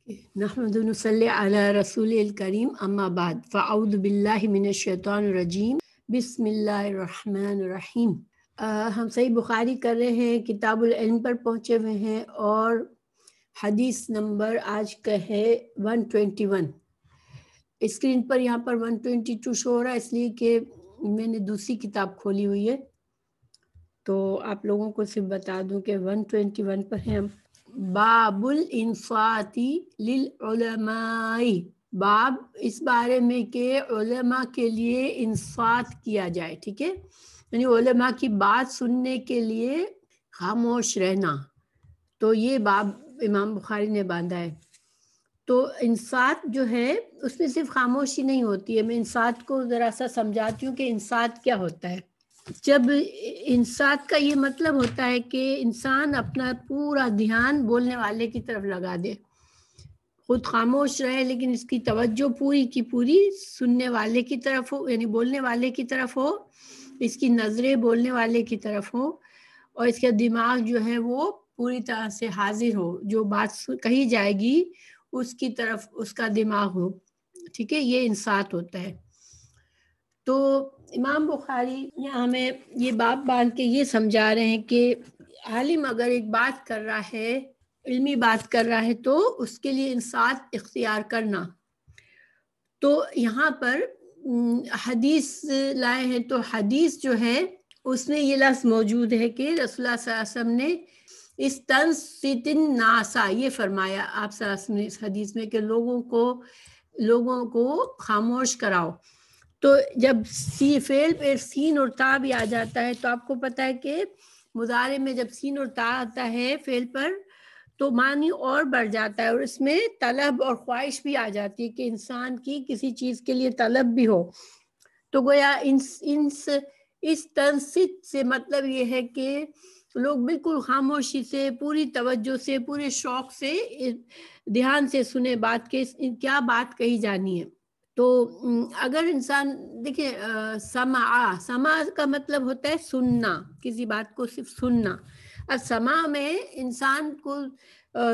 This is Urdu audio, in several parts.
نحمد نصلی علی رسول الکریم اما بعد فاعوذ باللہ من الشیطان الرجیم بسم اللہ الرحمن الرحیم۔ ہم صحیح بخاری کر رہے ہیں، کتاب العلم پر پہنچے ہوئے ہیں اور حدیث نمبر آج کا ہے 121۔ اسکرین پر یہاں پر 122 شو ہو رہا ہے اس لیے کہ میں نے دوسری کتاب کھولی ہوئی ہے، تو آپ لوگوں کو صرف بتا دوں کہ 121 پر ہیں ہم۔ باب الانصات للعلماء، باب اس بارے میں کہ علماء کے لیے انصات کیا جائے، ٹھیک ہے، یعنی علماء کی بات سننے کے لیے خاموش رہنا، تو یہ باب امام بخاری نے باندھا ہے۔ تو انصات جو ہے اس میں صرف خاموشی نہیں ہوتی ہے، میں انصات کو ذرا سا سمجھاتی ہوں کہ انصات کیا ہوتا ہے۔ جب انصات کا یہ مطلب ہوتا ہے کہ انسان اپنا پورا دھیان بولنے والے کی طرف لگا دے، خود خاموش رہے لیکن اس کی توجہ پوری کی پوری سننے والے کی طرف ہو، یعنی بولنے والے کی طرف ہو، اس کی نظریں بولنے والے کی طرف ہو اور اس کا دماغ جو ہے وہ پوری طرح سے حاضر ہو، جو بات کہی جائے گی اس کی طرف اس کا دماغ ہو، ٹھیک ہے، یہ انصات ہوتا ہے۔ تو امام بخاری یہاں ہمیں یہ باب باندھ کے یہ سمجھا رہے ہیں کہ عالم اگر ایک بات کر رہا ہے، علمی بات کر رہا ہے، تو اس کے لیے انصات اختیار کرنا۔ تو یہاں پر حدیث لائے ہیں، تو حدیث جو ہے اس میں یہ لفظ موجود ہے کہ رسول اللہ صلی اللہ علیہ وسلم نے استنصت الناس، یہ فرمایا آپ صلی اللہ علیہ وسلم نے اس حدیث میں کہ لوگوں کو خاموش کراؤ۔ تو جب فعل پہ سین اور تا بھی آ جاتا ہے تو آپ کو پتہ ہے کہ مضارع میں جب سین اور تا آتا ہے فعل پر تو معنی اور بڑھ جاتا ہے، اور اس میں طلب اور خواہش بھی آ جاتی ہے کہ انسان کی کسی چیز کے لیے طلب بھی ہو۔ تو گویا اس تنصت سے مطلب یہ ہے کہ لوگ بالکل خاموشی سے، پوری توجہ سے، پورے شوق سے، دھیان سے سنے بات کے کیا بات کہی جانی ہے۔ تو اگر انسان دیکھیں، سماع کا مطلب ہوتا ہے سننا، کسی بات کو صرف سننا۔ اب سماع میں انسان کو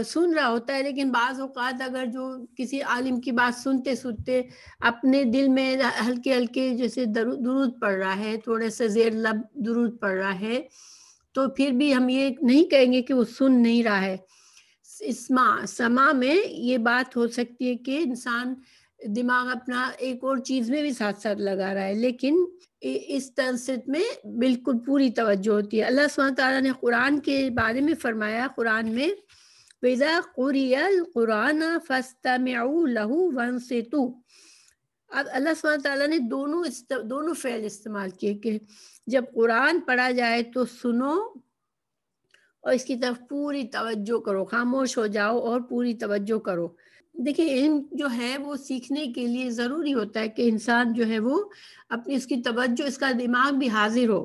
سن رہا ہوتا ہے، لیکن بعض اوقات اگر جو کسی عالم کی بات سنتے سنتے اپنے دل میں ہلکے ہلکے جیسے درود پڑھ رہا ہے، تھوڑے سے زیر لب درود پڑھ رہا ہے، تو پھر بھی ہم یہ نہیں کہیں گے کہ وہ سن نہیں رہا ہے۔ سماع میں یہ بات ہو سکتی ہے کہ انسان دماغ اپنا ایک اور چیز میں بھی ساتھ ساتھ لگا رہا ہے، لیکن اس تنصت میں بالکل پوری توجہ ہوتی ہے۔ اللہ سبحانہ تعالیٰ نے قرآن کے بارے میں فرمایا، قرآن میں وَإِذَا قُرِئَ الْقُرْآنَ فَاسْتَمِعُوا لَهُ وَانصِتُوا۔ اب اللہ سبحانہ تعالیٰ نے دونوں فعل استعمال کیے کہ جب قرآن پڑھا جائے تو سنو اور اس کی طرف پوری توجہ کرو، خاموش ہو جاؤ اور پوری توجہ کرو۔ دیکھیں، علم جو ہے وہ سیکھنے کے لیے ضروری ہوتا ہے کہ انسان جو ہے وہ اپنی اس کی توجہ، اس کا دماغ بھی حاضر ہو،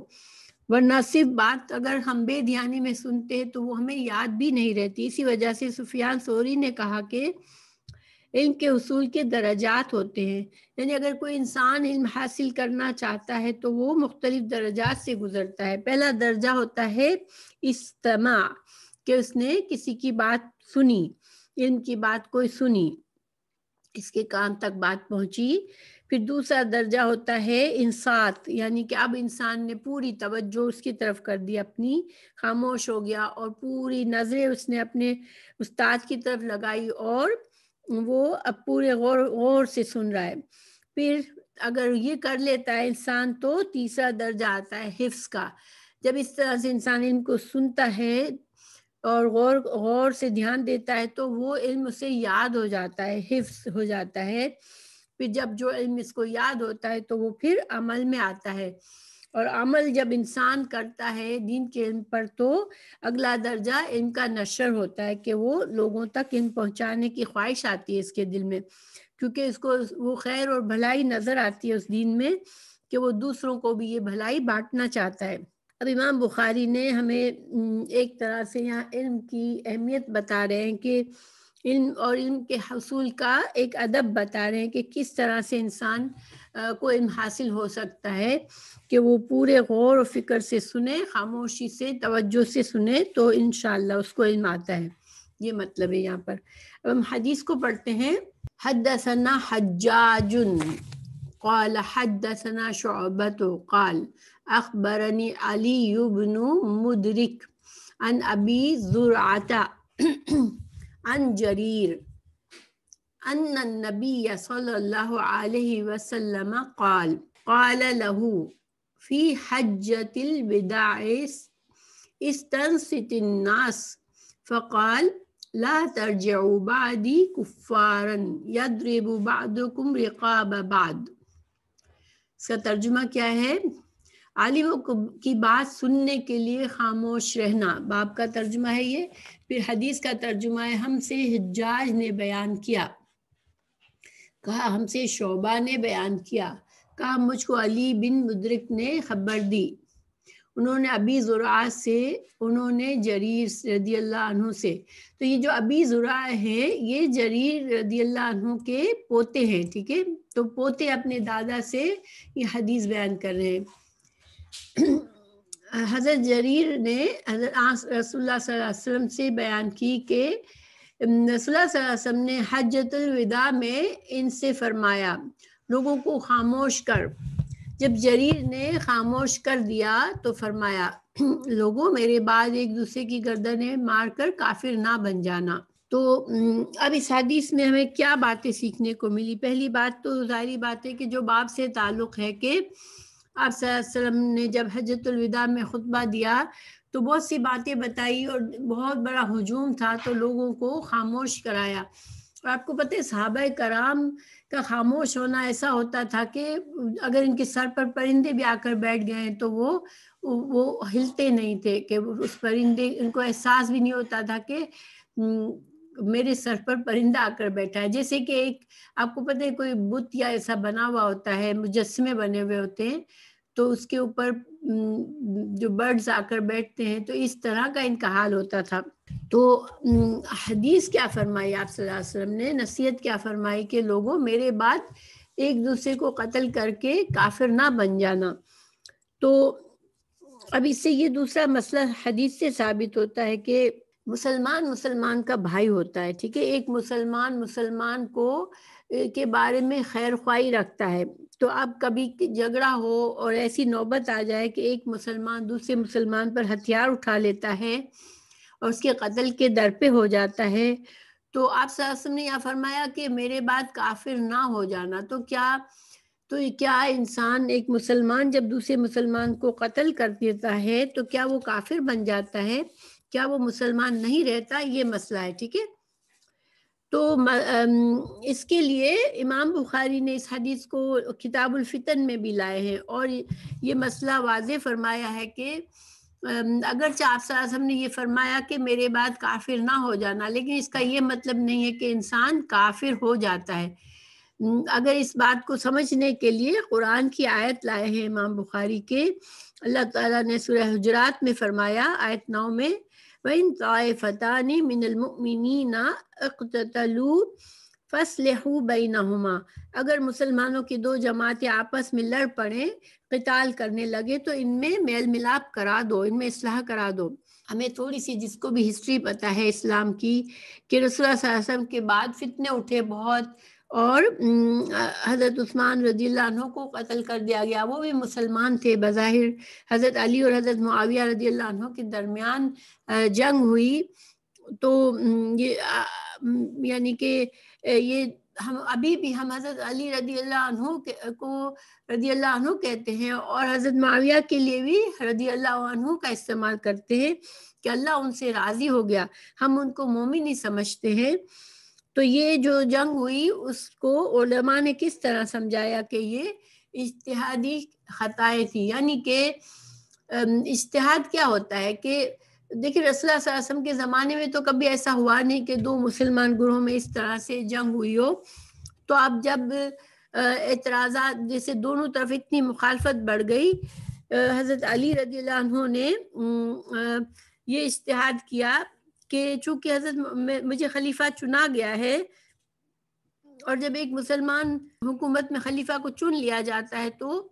ورنہ صرف بات اگر ہم بے دھیانی میں سنتے تو وہ ہمیں یاد بھی نہیں رہتی۔ اسی وجہ سے سفیان ثوری نے کہا کہ علم کے حصول کے درجات ہوتے ہیں، یعنی اگر کوئی انسان علم حاصل کرنا چاہتا ہے تو وہ مختلف درجات سے گزرتا ہے۔ پہلا درجہ ہوتا ہے استماع، کہ اس نے کسی کی بات سنی، علم کی بات کوئی سنی، اس کے کان تک بات پہنچی۔ پھر دوسرا درجہ ہوتا ہے انصات، یعنی کہ اب انسان نے پوری توجہ اس کی طرف کر دی، اپنی خاموش ہو گیا اور پوری نظریں اس نے اپنے استاد کی طرف لگائی اور وہ اب پورے غور سے سن رہا ہے۔ پھر اگر یہ کر لیتا ہے انسان تو تیسرا درجہ آتا ہے حفظ کا۔ جب اس طرح سے انسان علم کو سنتا ہے اور غور سے دھیان دیتا ہے تو وہ علم اسے یاد ہو جاتا ہے، حفظ ہو جاتا ہے۔ پھر جب جو علم اس کو یاد ہوتا ہے تو وہ پھر عمل میں آتا ہے، اور عمل جب انسان کرتا ہے دین کے علم پر تو اگلا درجہ علم کا نشر ہوتا ہے کہ وہ لوگوں تک علم پہنچانے کی خواہش آتی ہے اس کے دل میں، کیونکہ اس کو وہ خیر اور بھلائی نظر آتی ہے اس دین میں کہ وہ دوسروں کو بھی یہ بھلائی بانٹنا چاہتا ہے۔ اب امام بخاری نے ہمیں ایک طرح سے یہاں علم کی اہمیت بتا رہے ہیں کہ علم اور علم کے حصول کا ایک ادب بتا رہے ہیں کہ کس طرح سے انسان کو علم حاصل ہو سکتا ہے، کہ وہ پورے غور و فکر سے سنے، خاموشی سے توجہ سے سنے تو انشاءاللہ اس کو علم آتا ہے۔ یہ مطلب ہے یہاں پر. اب ہم حدیث کو پڑھتے ہیں. حدثنا حجاج قال حدثنا شعبة قال اخبرني علي بن مدرك عن ابي زرعة عن جرير ان النبي صلى الله عليه وسلم قال له في حجة الوداع استنصت الناس فقال لا ترجعوا بعدي كفارا يضرب بعضكم رقاب بعض. اس کا ترجمہ کیا ہے؟ عالموں کی بات سننے کے لیے خاموش رہنا. باب کا ترجمہ ہے یہ. پھر حدیث کا ترجمہ ہے ہم سے حجاج نے بیان کیا، کہا ہم سے شعبہ نے بیان کیا، کہا مجھ کو علی بن مدرک نے خبر دی، انہوں نے ابی زرعہ سے، انہوں نے جریر رضی اللہ عنہ سے. تو یہ جو ابی زرعہ ہیں یہ جریر رضی اللہ عنہ کے پوتے ہیں. ٹھیک ہے، تو پوتے اپنے دادا سے یہ حدیث بیان کر رہے ہیں. حضرت جریر نے حضرت رسول اللہ صلی اللہ علیہ وسلم سے بیان کی کہ رسول اللہ صلی اللہ علیہ وسلم نے حجۃ الوداع میں ان سے فرمایا لوگوں کو خاموش کر. جب جریر نے خاموش کر دیا تو فرمایا لوگوں میرے بعد ایک دوسرے کی گردنیں مار کر کافر نہ بن جانا. تو اب اس حدیث میں ہمیں کیا باتیں سیکھنے کو ملی؟ پہلی بات تو ظاہری بات ہے کہ جو باب سے تعلق ہے کہ آپ صلی اللہ علیہ وسلم نے جب حجۃ الوداع میں خطبہ دیا تو بہت سی باتیں بتائی اور بہت بڑا ہجوم تھا تو لوگوں کو خاموش کرایا. اور آپ کو پتہ ہے صحابہ کرام کا خاموش ہونا ایسا ہوتا تھا کہ اگر ان کے سر پر پرندے بھی آ کر بیٹھ گئے تو وہ ہلتے نہیں تھے، کہ اس پرندے ان کو احساس بھی نہیں ہوتا تھا کہ میرے سر پر پرندہ آ کر بیٹھا ہے. جیسے کہ ایک آپ کو پتہ ہے کوئی بت یا ایسا بنا ہوا ہوتا ہے، مجسمے بنے ہوئے ہوتے ہیں تو اس کے اوپر جو برڈز آ کر بیٹھتے ہیں، تو اس طرح کا ان کا حال ہوتا تھا. تو حدیث کیا فرمائی آپ صلی اللہ علیہ وسلم نے؟ نصیحت کیا فرمائی کہ لوگوں میرے بعد ایک دوسرے کو قتل کر کے کافر نہ بن جانا. تو اب اس سے یہ دوسرا مسئلہ حدیث سے ثابت ہوتا ہے کہ مسلمان کا بھائی ہوتا ہے. ٹھیک ہے، ایک مسلمان کو کے بارے میں خیر خواہی رکھتا ہے. تو اب کبھی جھگڑا ہو اور ایسی نوبت آ جائے کہ ایک مسلمان دوسرے مسلمان پر ہتھیار اٹھا لیتا ہے اور اس کے قتل کے در پہ ہو جاتا ہے، تو آپ صلی اللہ علیہ وسلم نے یہ فرمایا کہ میرے بعد کافر نہ ہو جانا. تو کیا انسان ایک مسلمان جب دوسرے مسلمان کو قتل کر دیتا ہے تو کیا وہ کافر بن جاتا ہے؟ کیا وہ مسلمان نہیں رہتا؟ یہ مسئلہ ہے. ٹھیک ہے، تو اس کے لیے امام بخاری نے اس حدیث کو کتاب الفتن میں بھی لائے ہیں اور یہ مسئلہ واضح فرمایا ہے کہ اگرچہ آپ صلی اللہ علیہ وسلم نے یہ فرمایا کہ میرے بعد کافر نہ ہو جانا، لیکن اس کا یہ مطلب نہیں ہے کہ انسان کافر ہو جاتا ہے. اگر اس بات کو سمجھنے کے لیے قرآن کی آیت لائے ہیں امام بخاری کے. اللہ تعالیٰ نے سورہ حجرات میں فرمایا آیت 9 میں وَإِن طَائِفَتَانِ مِنَ الْمُؤْمِنِينَ اقْتَتَلُوا فَأَصْلِحُوا بَيْنَهُمَا. اگر مسلمانوں کی دو جماعتیں آپس میں لڑ پڑیں، قتال کرنے لگے تو ان میں میل ملاپ کرا دو، ان میں اصلاح کرا دو. ہمیں تھوڑی سی جس کو بھی ہسٹری پتہ ہے اسلام کی کہ رسول اللہ صلی اللہ علیہ وسلم کے بعد فتنے اٹھے بہت، اور حضرت عثمان رضی اللہ عنہ کو قتل کر دیا گیا. وہ بھی مسلمان تھے بظاہر. حضرت علی اور حضرت معاویہ رضی اللہ عنہ کے درمیان جنگ ہوئی. تو یہ یعنی کہ یہ ہم ابھی بھی ہم حضرت علی رضی اللہ عنہ کو رضی اللہ عنہ کہتے ہیں اور حضرت معاویہ کے لیے بھی رضی اللہ عنہ کا استعمال کرتے ہیں کہ اللہ ان سے راضی ہو گیا. ہم ان کو مومن ہی سمجھتے ہیں. تو یہ جو جنگ ہوئی اس کو علماء نے کس طرح سمجھایا کہ یہ اجتہادی خطائیں تھی. یعنی کہ اجتہاد کیا ہوتا ہے کہ دیکھیں رسول اللہ صلی اللہ علیہ وسلم کے زمانے میں تو کبھی ایسا ہوا نہیں کہ دو مسلمان گروہوں میں اس طرح سے جنگ ہوئی ہو. تو اب جب اعتراضات جیسے دونوں طرف اتنی مخالفت بڑھ گئی، حضرت علی رضی اللہ عنہ نے یہ اجتہاد کیا کہ چونکہ حضرت مجھے خلیفہ چنا گیا ہے، اور جب ایک مسلمان حکومت میں خلیفہ کو چن لیا جاتا ہے تو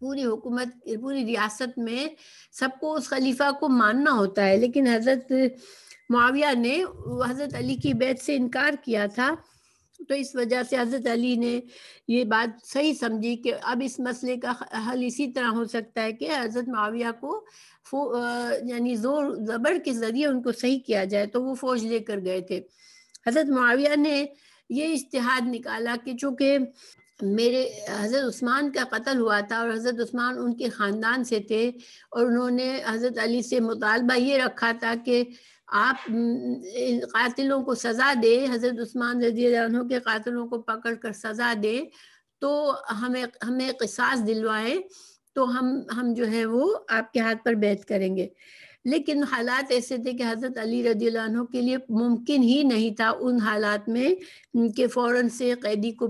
پوری حکومت پوری ریاست میں سب کو اس خلیفہ کو ماننا ہوتا ہے. لیکن حضرت معاویہ نے حضرت علی کی بیعت سے انکار کیا تھا، تو اس وجہ سے حضرت علی نے یہ بات صحیح سمجھی کہ اب اس مسئلے کا حل اسی طرح ہو سکتا ہے کہ حضرت معاویہ کو یعنی زور زبر کے ذریعے ان کو صحیح کیا جائے، تو وہ فوج لے کر گئے تھے۔ حضرت معاویہ نے یہ اجتہاد نکالا کہ چونکہ میرے حضرت عثمان کا قتل ہوا تھا اور حضرت عثمان ان کے خاندان سے تھے، اور انہوں نے حضرت علی سے مطالبہ یہ رکھا تھا کہ آپ قاتلوں کو سزا دے، حضرت عثمان رضی اللہ عنہ کے قاتلوں کو پکڑ کر سزا دے، تو ہمیں قصاص دلوائیں، تو ہم جو ہے وہ آپ کے ہاتھ پر بیعت کریں گے۔ لیکن حالات ایسے تھے کہ حضرت علی رضی اللہ عنہ کے لیے ممکن ہی نہیں تھا ان حالات میں کہ فوراً سے قیدی کو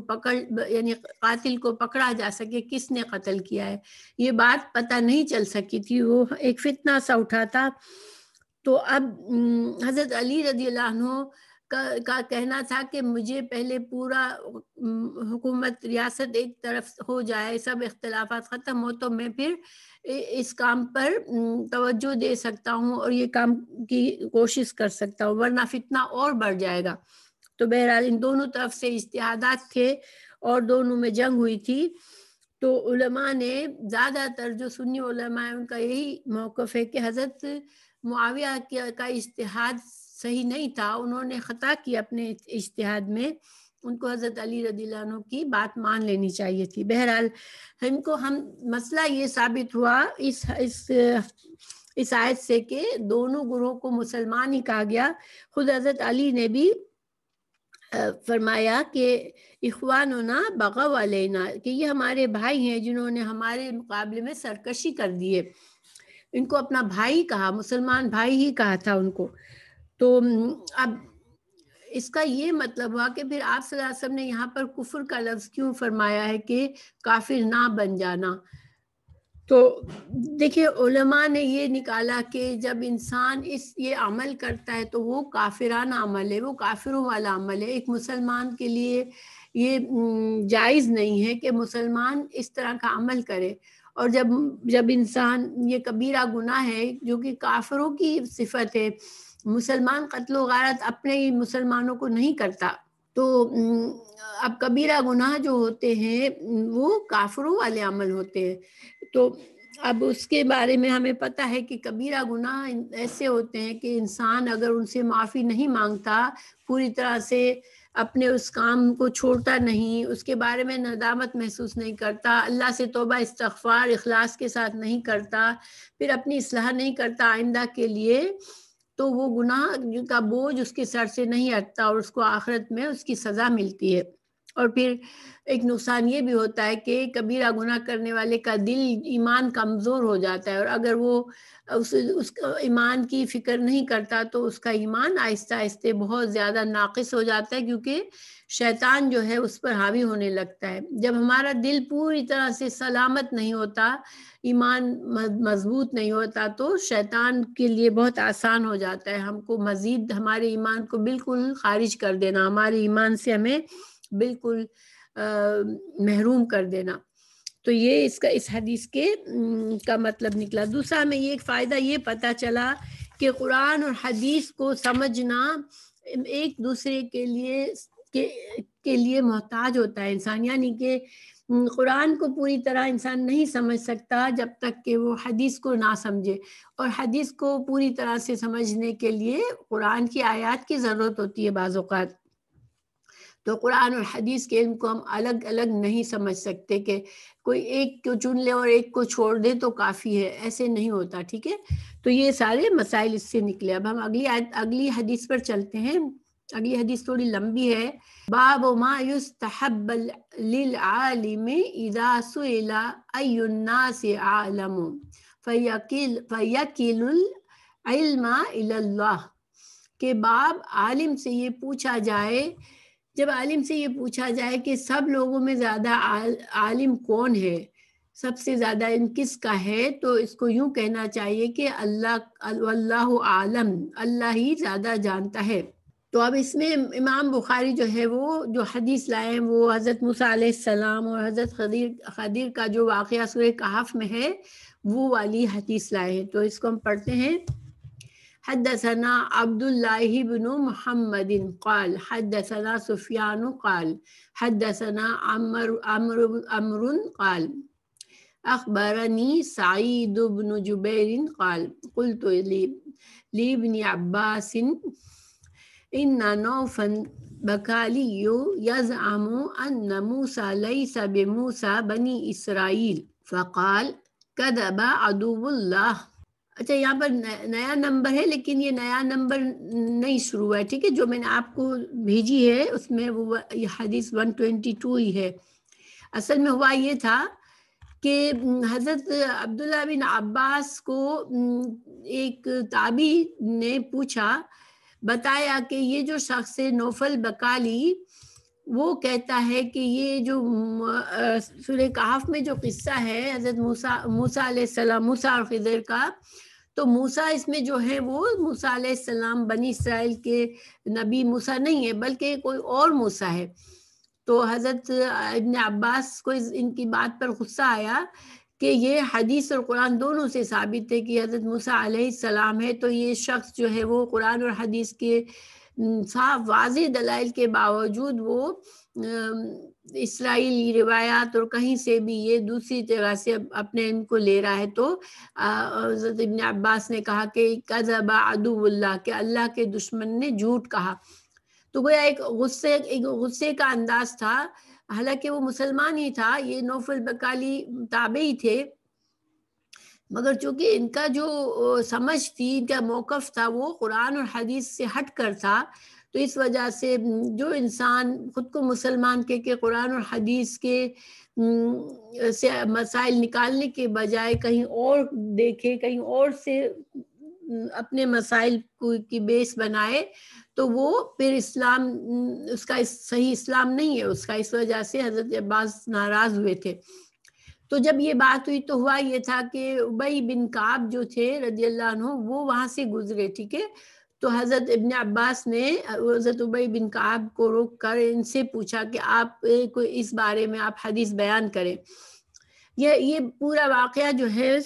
یعنی قاتل کو پکڑا جا سکے، کس نے قتل کیا ہے، یہ بات پتہ نہیں چل سکی تھی، وہ ایک فتنہ سا اٹھا تھا۔ تو اب حضرت علی رضی اللہ عنہ کا کہنا تھا کہ مجھے پہلے پورا حکومت ریاست ایک طرف ہو جائے، سب اختلافات ختم ہو، تو میں پھر اس کام پر توجہ دے سکتا ہوں اور یہ کام کی کوشش کر سکتا ہوں، ورنہ فتنہ اور بڑھ جائے گا۔ تو بہرحال ان دونوں طرف سے اجتہادات تھے اور دونوں میں جنگ ہوئی تھی۔ تو علماء نے زیادہ تر جو سنی علماء ہیں ان کا یہی موقف ہے کہ حضرت معاویہ کا اجتہاد صحیح نہیں تھا، انہوں نے خطا کی اپنے اجتہاد میں، ان کو حضرت علی رضی اللہ عنہ کی بات مان لینی چاہیے تھی۔ بہرحال مسئلہ یہ ثابت ہوا اس آیت سے کہ دونوں گروہ کو مسلمان ہی کہا گیا۔ خود حضرت علی نے بھی فرمایا کہ اخواننا بغوا علینا، کہ یہ ہمارے بھائی ہیں جنہوں نے ہمارے مقابلے میں سرکشی کر دی ہے، ان کو اپنا بھائی کہا، مسلمان بھائی ہی کہا تھا ان کو۔ تو اب اس کا یہ مطلب ہوا کہ پھر آپ صلی اللہ علیہ وسلم نے یہاں پر کفر کا لفظ کیوں فرمایا ہے کہ کافر نہ بن جانا؟ تو دیکھیے علماء نے یہ نکالا کہ جب انسان یہ عمل کرتا ہے تو وہ کافرانہ عمل ہے، وہ کافروں والا عمل ہے۔ ایک مسلمان کے لیے یہ جائز نہیں ہے کہ مسلمان اس طرح کا عمل کرے، اور جب انسان یہ کبیرہ گناہ ہے جو کہ کافروں کی صفت ہے، مسلمان قتل و غارت اپنے ہی مسلمانوں کو نہیں کرتا، تو اب کبیرہ گناہ جو ہوتے ہیں وہ کافروں والے عمل ہوتے ہیں۔ تو اب اس کے بارے میں ہمیں پتہ ہے کہ کبیرہ گناہ ایسے ہوتے ہیں کہ انسان اگر ان سے معافی نہیں مانگتا، پوری طرح سے اپنے اس کام کو چھوڑتا نہیں، اس کے بارے میں ندامت محسوس نہیں کرتا، اللہ سے توبہ استغفار اخلاص کے ساتھ نہیں کرتا، پھر اپنی اصلاح نہیں کرتا آئندہ کے لیے، تو وہ گناہ کا بوجھ اس کے سر سے نہیں ہٹتا اور اس کو آخرت میں اس کی سزا ملتی ہے۔ اور پھر ایک نقصان یہ بھی ہوتا ہے کہ کبیرہ گناہ کرنے والے کا دل ایمان کمزور ہو جاتا ہے، اور اگر وہ اس ایمان کی فکر نہیں کرتا تو اس کا ایمان آہستہ آہستہ بہت زیادہ ناقص ہو جاتا ہے، کیونکہ شیطان جو ہے اس پر حاوی ہونے لگتا ہے۔ جب ہمارا دل پوری طرح سے سلامت نہیں ہوتا، ایمان مضبوط نہیں ہوتا، تو شیطان کے لیے بہت آسان ہو جاتا ہے ہم کو مزید ہمارے ایمان کو بالکل خارج کر دینا، ہمارے ایمان سے ہمیں بالکل محروم کر دینا۔ تو یہ اس حدیث کا مطلب نکلا۔ دوسرا میں یہ ایک فائدہ یہ پتہ چلا کہ قرآن اور حدیث کو سمجھنا ایک دوسرے کے لیے محتاج ہوتا ہے انسان، یعنی کہ قرآن کو پوری طرح انسان نہیں سمجھ سکتا جب تک کہ وہ حدیث کو نہ سمجھے، اور حدیث کو پوری طرح سے سمجھنے کے لیے قرآن کی آیات کی ضرورت ہوتی ہے بعض اوقات۔ تو قرآن اور حدیث کے علم کو ہم الگ الگ نہیں سمجھ سکتے کہ کوئی ایک کو چن لے اور ایک کو چھوڑ دے تو کافی ہے، ایسے نہیں ہوتا، ٹھیک ہے۔ تو یہ سارے مسائل اس سے نکلے۔ اب ہم اگلی حدیث پر چلتے ہیں۔ اگلی حدیث تھوڑی لمبی ہے۔ باب ما یستحب للعالم اذا سئل ای الناس عالم فیکل العلم الی اللہ، کہ باب عالم سے یہ پوچھا جائے، جب عالم سے یہ پوچھا جائے کہ سب لوگوں میں زیادہ عالم کون ہے، سب سے زیادہ علم کس کا ہے، تو اس کو یوں کہنا چاہیے کہ اللہ عالم، اللہ ہی زیادہ جانتا ہے۔ تو اب اس میں امام بخاری جو ہے وہ جو حدیث لائے ہیں وہ حضرت موسیٰ علیہ السلام اور حضرت خضر کا جو واقعہ سورہ کہف میں ہے وہ والی حدیث لائے ہیں، تو اس کو ہم پڑھتے ہیں۔ حدثنا عبد الله بن محمد قال حدثنا سفيان قال حدثنا عمرو قال أخبرني سعيد بن جبير قال قلت لابن عباس إن نوفا بكالي يزعم أن موسى ليس بموسى بني إسرائيل فقال كذب عدو الله. اچھا یہاں پر نیا نمبر ہے لیکن یہ نیا نمبر نہیں شروع ہوا ہے، ٹھیک ہے، جو میں نے آپ کو بھیجی ہے اس میں وہ یہ حدیث 122 ہی ہے۔ اصل میں ہوا یہ تھا کہ حضرت عبداللہ بن عباس کو ایک تابعی نے پوچھا، بتایا کہ یہ جو شخص نوفل بکالی وہ کہتا ہے کہ یہ جو سورہ کہف میں جو قصہ ہے حضرت موسیٰ علیہ السلام، موسیٰ اور خضر کا، تو موسیٰ اس میں جو ہے وہ موسیٰ علیہ السلام بنی اسرائیل کے نبی موسیٰ نہیں ہے بلکہ کوئی اور موسیٰ ہے۔ تو حضرت ابن عباس کو ان کی بات پر غصہ آیا کہ یہ حدیث اور قرآن دونوں سے ثابت ہے کہ حضرت موسیٰ علیہ السلام ہے، تو یہ شخص جو ہے وہ قرآن اور حدیث کے صاف واضح دلائل کے باوجود وہ اسرائیلی روایات اور کہیں سے بھی یہ دوسری جگہ سے اپنے ان کو لے رہا ہے۔ تو حضرت ابن عباس نے کہا کہ کذب عدو اللہ، کہ اللہ کے دشمن نے جھوٹ کہا۔ تو گویا ایک غصے کا انداز تھا، حالانکہ وہ مسلمان ہی تھا، یہ نوفل بکالی تابعی تھے، مگر چونکہ ان کا جو سمجھ تھی، ان کا موقف تھا وہ قرآن اور حدیث سے ہٹ کر تھا، تو اس وجہ سے جو انسان خود کو مسلمان کے قرآن اور حدیث کے سے مسائل نکالنے کے بجائے کہیں اور دیکھے، کہیں اور سے اپنے مسائل کی بیس بنائے، تو وہ پھر اسلام اس کا صحیح اسلام نہیں ہے اس کا۔ اس وجہ سے حضرت عباس ناراض ہوئے تھے۔ تو جب یہ بات ہوئی تو ہوا یہ تھا کہ ابی بن کعب جو تھے رضی اللہ عنہ وہ وہاں سے گزرے، ٹھیک ہے، تو حضرت ابن عباس نے حضرت ابی بن کعب کو روک کر ان سے پوچھا کہ آپ اس بارے میں آپ حدیث بیان کریں۔ یہ پورا واقعہ جو ہے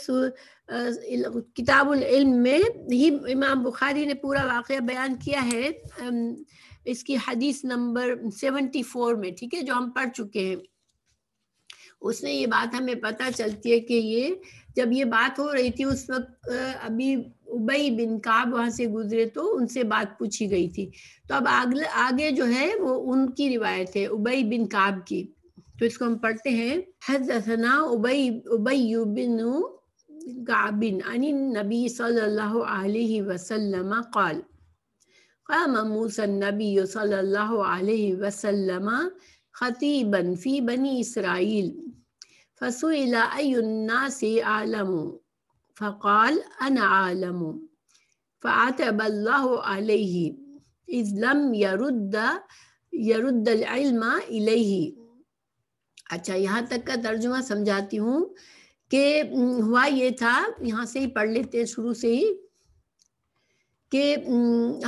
کتاب العلم میں ہی امام بخاری نے پورا واقعہ بیان کیا ہے، اس کی حدیث نمبر 74 میں، ٹھیک ہے، جو ہم پڑھ چکے ہیں۔ اس میں یہ بات ہمیں پتہ چلتی ہے کہ یہ جب یہ بات ہو رہی تھی اس وقت ابھی ابی بن کعب وہاں سے گزرے تو ان سے بات پوچھی گئی تھی۔ تو اب آگے جو ہے وہ ان کی روایت ہے ابی بن کعب کی، تو اس کو ہم پڑھتے ہیں۔ حدثنا ابی بن کعب عن النبی صلی اللہ علیہ وسلم قال قام موسى النبي صلى الله عليه وسلم خطيبا في بني إسرائيل فسئل أي الناس أعلم فقال أنا عالم فعتب الله عليه إذ لم يرد العلم إليه۔ اچھا، یہاں تک کا ترجمہ سمجھاتی ہوں کہ ہوا یہ تھا، یہاں سے ہی پڑھ لیتے ہیں شروع سے ہی، کہ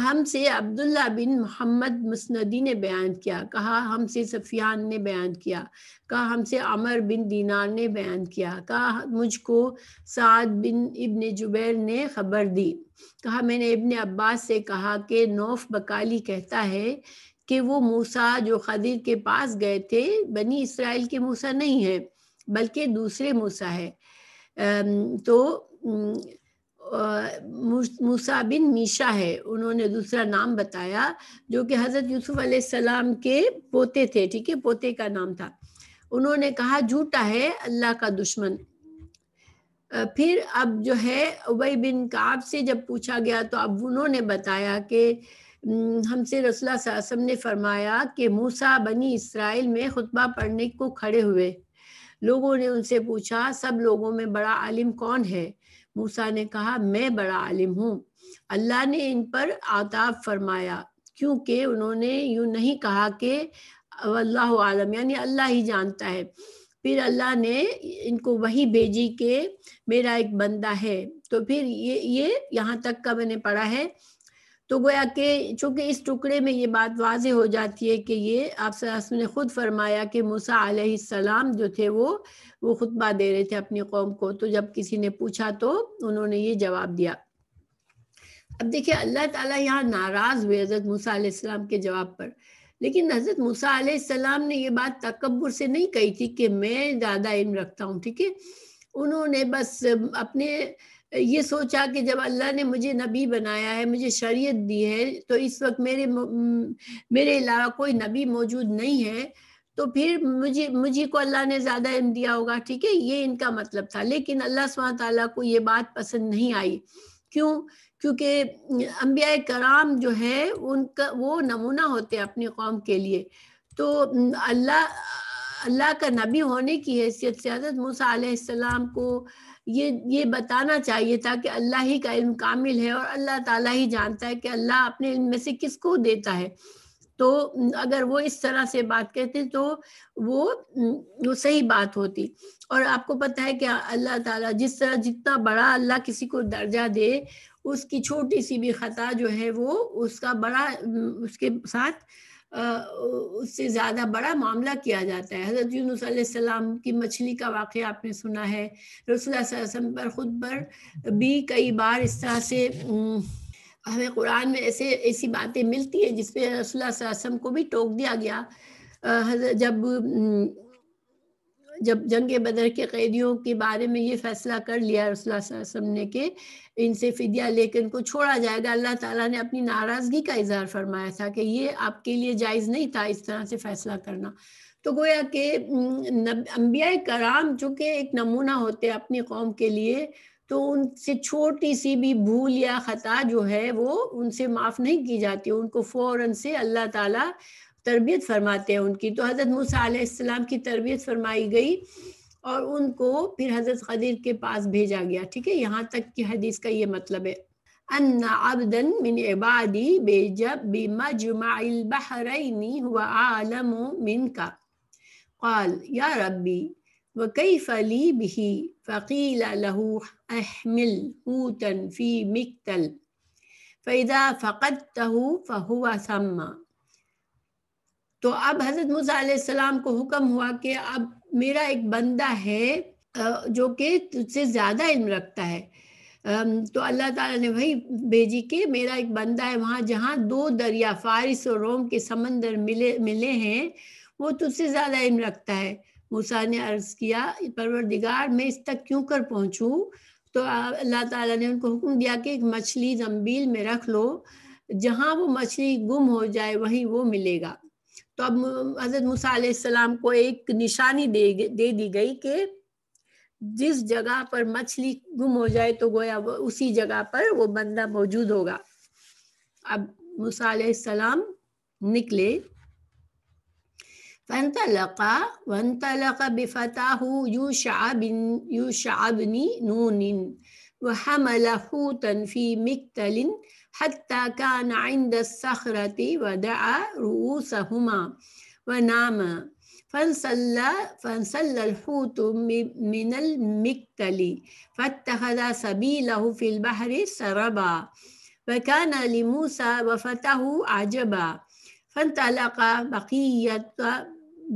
ہم سے عبداللہ بن محمد مسندی نے بیان کیا، کہا ہم سے سفیان نے بیان کیا، کہا ہم سے عمر بن دینار نے بیان کیا، کہا مجھ کو سعد بن ابن جبیر نے خبر دی، کہا میں نے ابن عباس سے کہا کہ نوف بکالی کہتا ہے کہ وہ موسیٰ جو خضر کے پاس گئے تھے بنی اسرائیل کے موسیٰ نہیں ہے بلکہ دوسرے موسیٰ ہے۔ تو موسیٰ بن میشا ہے، انہوں نے دوسرا نام بتایا جو کہ حضرت یوسف علیہ السلام کے پوتے تھے، ٹھیک ہے، پوتے کا نام تھا۔ انہوں نے کہا جھوٹا ہے اللہ کا دشمن۔ پھر اب جو ہے ابی بن کعب سے جب پوچھا گیا تو اب انہوں نے بتایا کہ ہم سے رسول اللہ صلی اللہ علیہ وسلم نے فرمایا کہ موسیٰ بنی اسرائیل میں خطبہ پڑھنے کو کھڑے ہوئے، لوگوں نے ان سے پوچھا سب لوگوں میں بڑا عالم کون ہے؟ موسیٰ نے کہا میں بڑا عالم ہوں۔ اللہ نے ان پر عطاب فرمایا کیونکہ انہوں نے یوں نہیں کہا کہ واللہ عالم، یعنی اللہ ہی جانتا ہے۔ پھر اللہ نے ان کو وحی بھیجی کہ میرا ایک بندہ ہے، تو پھر یہ یہاں تک کا میں نے پڑھا ہے۔ تو گویا کہ چونکہ اس ٹکڑے میں یہ بات واضح ہو جاتی ہے کہ یہ آپ صلی اللہ علیہ وسلم نے خود فرمایا کہ موسیٰ علیہ السلام جو تھے وہ خطبہ دے رہے تھے اپنی قوم کو، تو جب کسی نے پوچھا تو انہوں نے یہ جواب دیا۔ اب دیکھیے اللہ تعالیٰ یہاں ناراض ہوئے حضرت موسیٰ علیہ السلام کے جواب پر، لیکن حضرت موسیٰ علیہ السلام نے یہ بات تکبر سے نہیں کہی تھی کہ میں زیادہ علم رکھتا ہوں، ٹھیک ہے. انہوں نے بس اپنے یہ سوچا کہ جب اللہ نے مجھے نبی بنایا ہے، مجھے شریعت دی ہے، تو اس وقت میرے علاوہ کوئی نبی موجود نہیں ہے، تو پھر مجھے کو اللہ نے زیادہ علم دیا ہوگا، ٹھیک ہے. یہ ان کا مطلب تھا. لیکن اللہ سبحانہ تعالیٰ کو یہ بات پسند نہیں آئی. کیوں؟ کیونکہ انبیاء کرام جو ہے ان کا وہ نمونہ ہوتے اپنی قوم کے لیے. تو اللہ کا نبی ہونے کی حیثیت سے حضرت موسیٰ علیہ السلام کو یہ بتانا چاہیے تھا کہ اللہ ہی کا علم کامل ہے اور اللہ تعالیٰ ہی جانتا ہے کہ اللہ اپنے علم میں سے کس کو دیتا ہے. تو اگر وہ اس طرح سے بات کہتے تو وہ صحیح بات ہوتی. اور آپ کو پتہ ہے کہ اللہ تعالیٰ جس طرح جتنا بڑا اللہ کسی کو درجہ دے، اس کی چھوٹی سی بھی خطا جو ہے وہ اس کا بڑا اس کے ساتھ اس سے زیادہ بڑا معاملہ کیا جاتا ہے. حضرت یونس علیہ السلام کی مچھلی کا واقعہ آپ نے سنا ہے. رسول اللہ صلی اللہ علیہ وسلم پر خود پر بھی کئی بار اس طرح سے ہمیں قرآن میں ایسی باتیں ملتی ہیں جس پہ رسول اللہ صلی اللہ علیہ وسلم کو بھی ٹوک دیا گیا. جب جنگ بدر کے قیدیوں کے بارے میں یہ فیصلہ کر لیا رسول اللہ صلی اللہ علیہ وسلم نے کہ ان سے فدیہ لے کر ان کو چھوڑا جائے گا، اللہ تعالیٰ نے اپنی ناراضگی کا اظہار فرمایا تھا کہ یہ آپ کے لیے جائز نہیں تھا اس طرح سے فیصلہ کرنا. تو گویا کہ انبیاء کرام چونکہ ایک نمونہ ہوتے اپنی قوم کے لیے، تو ان سے چھوٹی سی بھی بھول یا خطا جو ہے وہ ان سے معاف نہیں کی جاتی، ان کو فوراً سے اللہ تعالیٰ تربیت فرماتے ہیں ان کی. تو حضرت موسیٰ علیہ السلام کی تربیت فرمائی گئی اور ان کو پھر حضرت خضر کے پاس بھیجا گیا. ٹھیک ہے، یہاں تک کی حدیث کا یہ مطلب ہے. ان عبدا من عبادی بمجمع البحرین هو عالم منك قال یا ربی وكيف لي به فقيل له احمل حوتا في مكتل فإذا فقدته فهو ثم. تو اب حضرت موسیٰ علیہ السلام کو حکم ہوا کہ اب میرا ایک بندہ ہے جو کہ تجھ سے زیادہ علم رکھتا ہے. تو اللہ تعالیٰ نے وہی بھیجی کہ میرا ایک بندہ ہے وہاں جہاں 2 دریا فارس اور روم کے سمندر ملے ہیں، وہ تجھ سے زیادہ علم رکھتا ہے. موسیٰ نے عرض کیا پروردگار میں اس تک کیوں کر پہنچوں؟ تو اللہ تعالیٰ نے ان کو حکم دیا کہ ایک مچھلی زنبیل میں رکھ لو، جہاں وہ مچھلی گم ہو جائے وہیں وہ ملے گا. تو اب حضرت موسیٰ علیہ السلام کو ایک نشانی دے دی گئی کہ جس جگہ پر مچھلی گم ہو جائے تو گویا اسی جگہ پر وہ بندہ موجود ہوگا. اب موسیٰ علیہ السلام نکلے. وانطلق بفتاه يوشع بن نون وحمل حوتا في مكتل حتى كان عند الصخرة ودعا رؤوسهما ونام فانسل الحوت من المكتل فاتخذ سبيله في البحر سربا وكان لموسى وفتاه عجبا فانطلق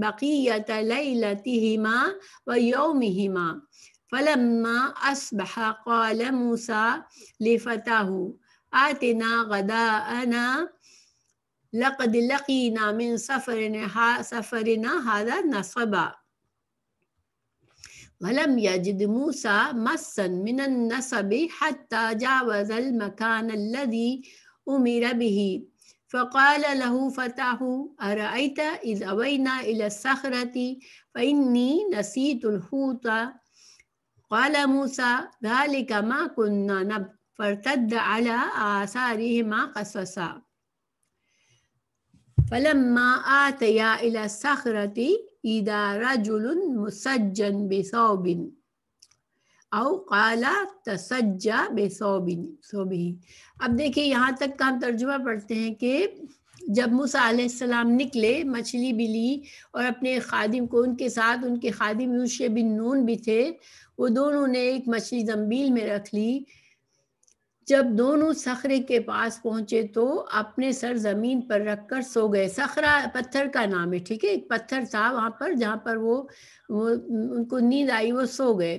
بقية ليلتهما ويومهما فلما أصبح قال موسى لفتاه آتنا غداءنا لقد لقينا من سفرنا هذا نصبا. ولم يجد موسى مسا من النصب حتى جاوز المكان الذي أمر به فقال له فتاه أرأيت إذ أوينا إلى الصخرة فإني نسيت الحوت قال موسى ذلك ما كنا نبغي فارتد على آثارهما قصصا فلما آتيا إلى الصخرة إذا رجل مسجن بثوب او قال تسجى بثوبه. اب دیکھیں یہاں تک کا ہم ترجمہ پڑھتے ہیں کہ جب موسیٰ علیہ السلام نکلے، مچھلی بھی لی اور اپنے خادم کو ان کے ساتھ، ان کے خادم یوشع بن نون بھی تھے، وہ دونوں نے ایک مچھلی زنبیل میں رکھ لی. جب دونوں صخرے کے پاس پہنچے تو اپنے سر زمین پر رکھ کر سو گئے. صخرہ پتھر کا نام ہے، ٹھیک ہے، ایک پتھر تھا وہاں پر جہاں پر وہ ان کو نیند آئی، وہ سو گئے.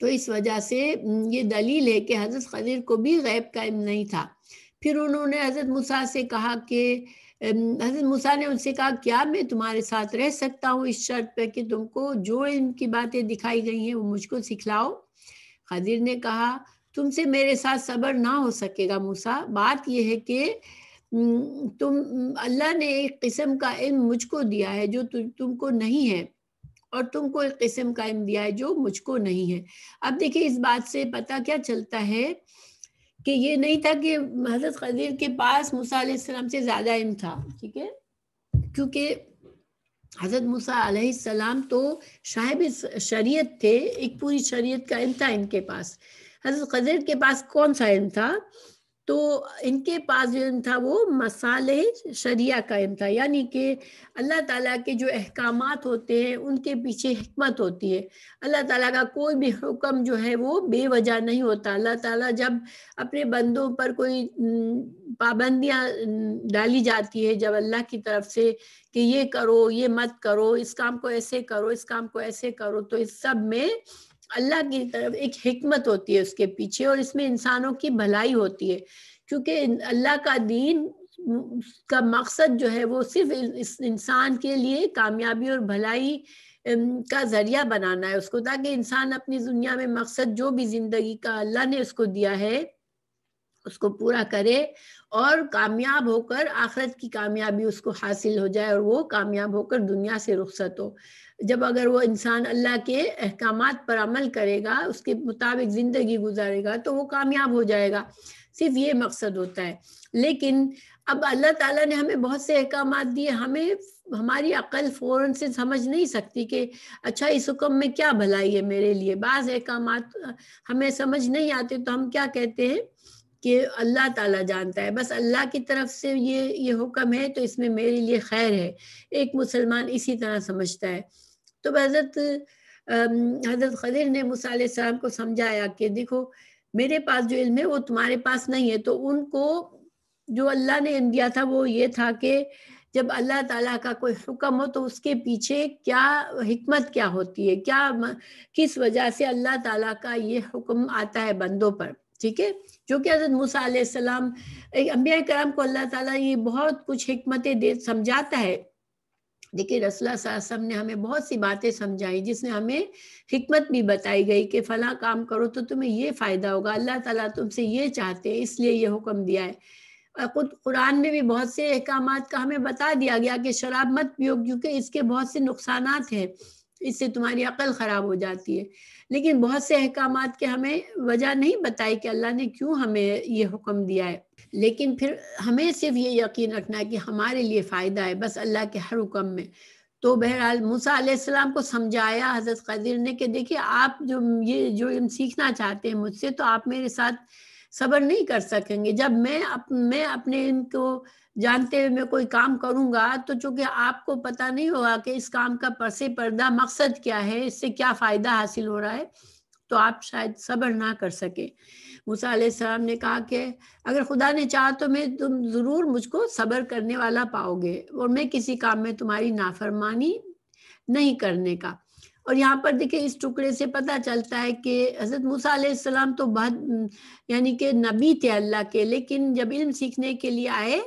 تو اس وجہ سے یہ دلیل ہے کہ حضرت خضر کو بھی غیب کا علم نہیں تھا۔ پھر انہوں نے حضرت موسیٰ سے کہا کہ حضرت موسیٰ نے ان سے کہا کیا میں تمہارے ساتھ رہ سکتا ہوں اس شرط پہ کہ تم کو جو علم کی باتیں دکھائی گئی ہیں وہ مجھ کو سکھلاؤ؟ خضر نے کہا تم سے میرے ساتھ صبر نہ ہو سکے گا موسیٰ، بات یہ ہے کہ اللہ نے ایک قسم کا علم مجھ کو دیا ہے جو تم کو نہیں ہے، اور تم کو ایک قسم کا علم دیا ہے جو مجھ کو نہیں ہے۔ اب دیکھیں اس بات سے پتہ کیا چلتا ہے کہ یہ نہیں تھا کہ حضرت خضر کے پاس موسیٰ علیہ السلام سے زیادہ علم تھا، ٹھیک ہے، کیونکہ حضرت موسیٰ علیہ السلام تو صاحب شریعت تھے، ایک پوری شریعت کا علم تھا ان کے پاس۔ حضرت خضر کے پاس کون سا علم تھا؟ تو ان کے پاس جو علم تھا وہ مصالح شریعہ کا علم تھا، یعنی کہ اللہ تعالیٰ کے جو احکامات ہوتے ہیں ان کے پیچھے حکمت ہوتی ہے۔ اللہ تعالیٰ کا کوئی بھی حکم جو ہے وہ بے وجہ نہیں ہوتا۔ اللہ تعالیٰ جب اپنے بندوں پر کوئی پابندیاں ڈالی جاتی ہے جب اللہ کی طرف سے کہ یہ کرو، یہ مت کرو، اس کام کو ایسے کرو، اس کام کو ایسے کرو، تو اس سب میں اللہ کی طرف ایک حکمت ہوتی ہے اس کے پیچھے، اور اس میں انسانوں کی بھلائی ہوتی ہے، کیونکہ اللہ کا دین کا مقصد جو ہے وہ صرف اس انسان کے لیے کامیابی اور بھلائی کا ذریعہ بنانا ہے اس کو، تاکہ انسان اپنی دنیا میں مقصد جو بھی زندگی کا اللہ نے اس کو دیا ہے اس کو پورا کرے، اور کامیاب ہو کر آخرت کی کامیابی اس کو حاصل ہو جائے، اور وہ کامیاب ہو کر دنیا سے رخصت ہو۔ جب اگر وہ انسان اللہ کے احکامات پر عمل کرے گا، اس کے مطابق زندگی گزارے گا، تو وہ کامیاب ہو جائے گا، صرف یہ مقصد ہوتا ہے۔ لیکن اب اللہ تعالیٰ نے ہمیں بہت سے احکامات دیے، ہمیں ہماری عقل فوراً سے سمجھ نہیں سکتی کہ اچھا اس حکم میں کیا بھلائی ہے میرے لیے۔ بعض احکامات ہمیں سمجھ نہیں آتے تو ہم کیا کہتے ہیں کہ اللہ تعالیٰ جانتا ہے، بس اللہ کی طرف سے یہ حکم ہے تو اس میں میرے لیے خیر ہے۔ ایک مسلمان اسی طرح سمجھتا ہے۔ تو حضرت خضر نے موسیٰ علیہ السلام کو سمجھایا کہ دیکھو میرے پاس جو علم ہے وہ تمہارے پاس نہیں ہے۔ تو ان کو جو اللہ نے علم دیا تھا وہ یہ تھا کہ جب اللہ تعالیٰ کا کوئی حکم ہو تو اس کے پیچھے کیا حکمت کیا ہوتی ہے، کس وجہ سے اللہ تعالیٰ کا یہ حکم آتا ہے بندوں پر، ٹھیک ہے، جو کہ حضرت موسیٰ علیہ السلام انبیاء کرام کو اللہ تعالیٰ یہ بہت کچھ حکمتیں سمجھاتا ہے۔ لیکن رسول اللہ صلی اللہ علیہ وسلم نے ہمیں بہت سی باتیں سمجھائی جس میں ہمیں حکمت بھی بتائی گئی کہ فلاں کام کرو تو تمہیں یہ فائدہ ہوگا، اللہ تعالیٰ تم سے یہ چاہتے ہیں اس لیے یہ حکم دیا ہے۔ خود قرآن میں بھی بہت سے احکامات کا ہمیں بتا دیا گیا کہ شراب مت پیو کیونکہ اس کے بہت سے نقصانات ہیں، اس سے تمہاری عقل خراب ہو جاتی ہے۔ لیکن بہت سے احکامات کے ہمیں وجہ نہیں بتائی کہ اللہ نے کیوں ہمیں یہ حکم دیا ہے، لیکن پھر ہمیں صرف یہ یقین رکھنا ہے کہ ہمارے لیے فائدہ ہے بس اللہ کے ہر حکم میں۔ تو بہرحال موسیٰ علیہ السلام کو سمجھایا حضرت خضر نے کہ دیکھیے آپ جو علم سیکھنا چاہتے ہیں مجھ سے تو آپ میرے ساتھ صبر نہیں کر سکیں گے۔ جب میں اپنے علم کو جانتے ہوئے میں کوئی کام کروں گا تو چونکہ آپ کو پتہ نہیں ہوگا کہ اس کام کا پس پردہ مقصد کیا ہے، اس سے کیا فائدہ حاصل ہو رہا ہے، تو آپ شاید صبر نہ کر سکے۔ موسیٰ علیہ السلام نے کہا کہ اگر خدا نے چاہا تو تم ضرور مجھ کو صبر کرنے والا پاؤ گے، اور میں کسی کام میں تمہاری نافرمانی نہیں کرنے کا۔ اور یہاں پر دیکھیں اس ٹکڑے سے پتہ چلتا ہے کہ حضرت موسیٰ علیہ السلام تو یعنی کہ نبی تھے اللہ کے، لیکن جب علم سیکھنے کے لیے آئے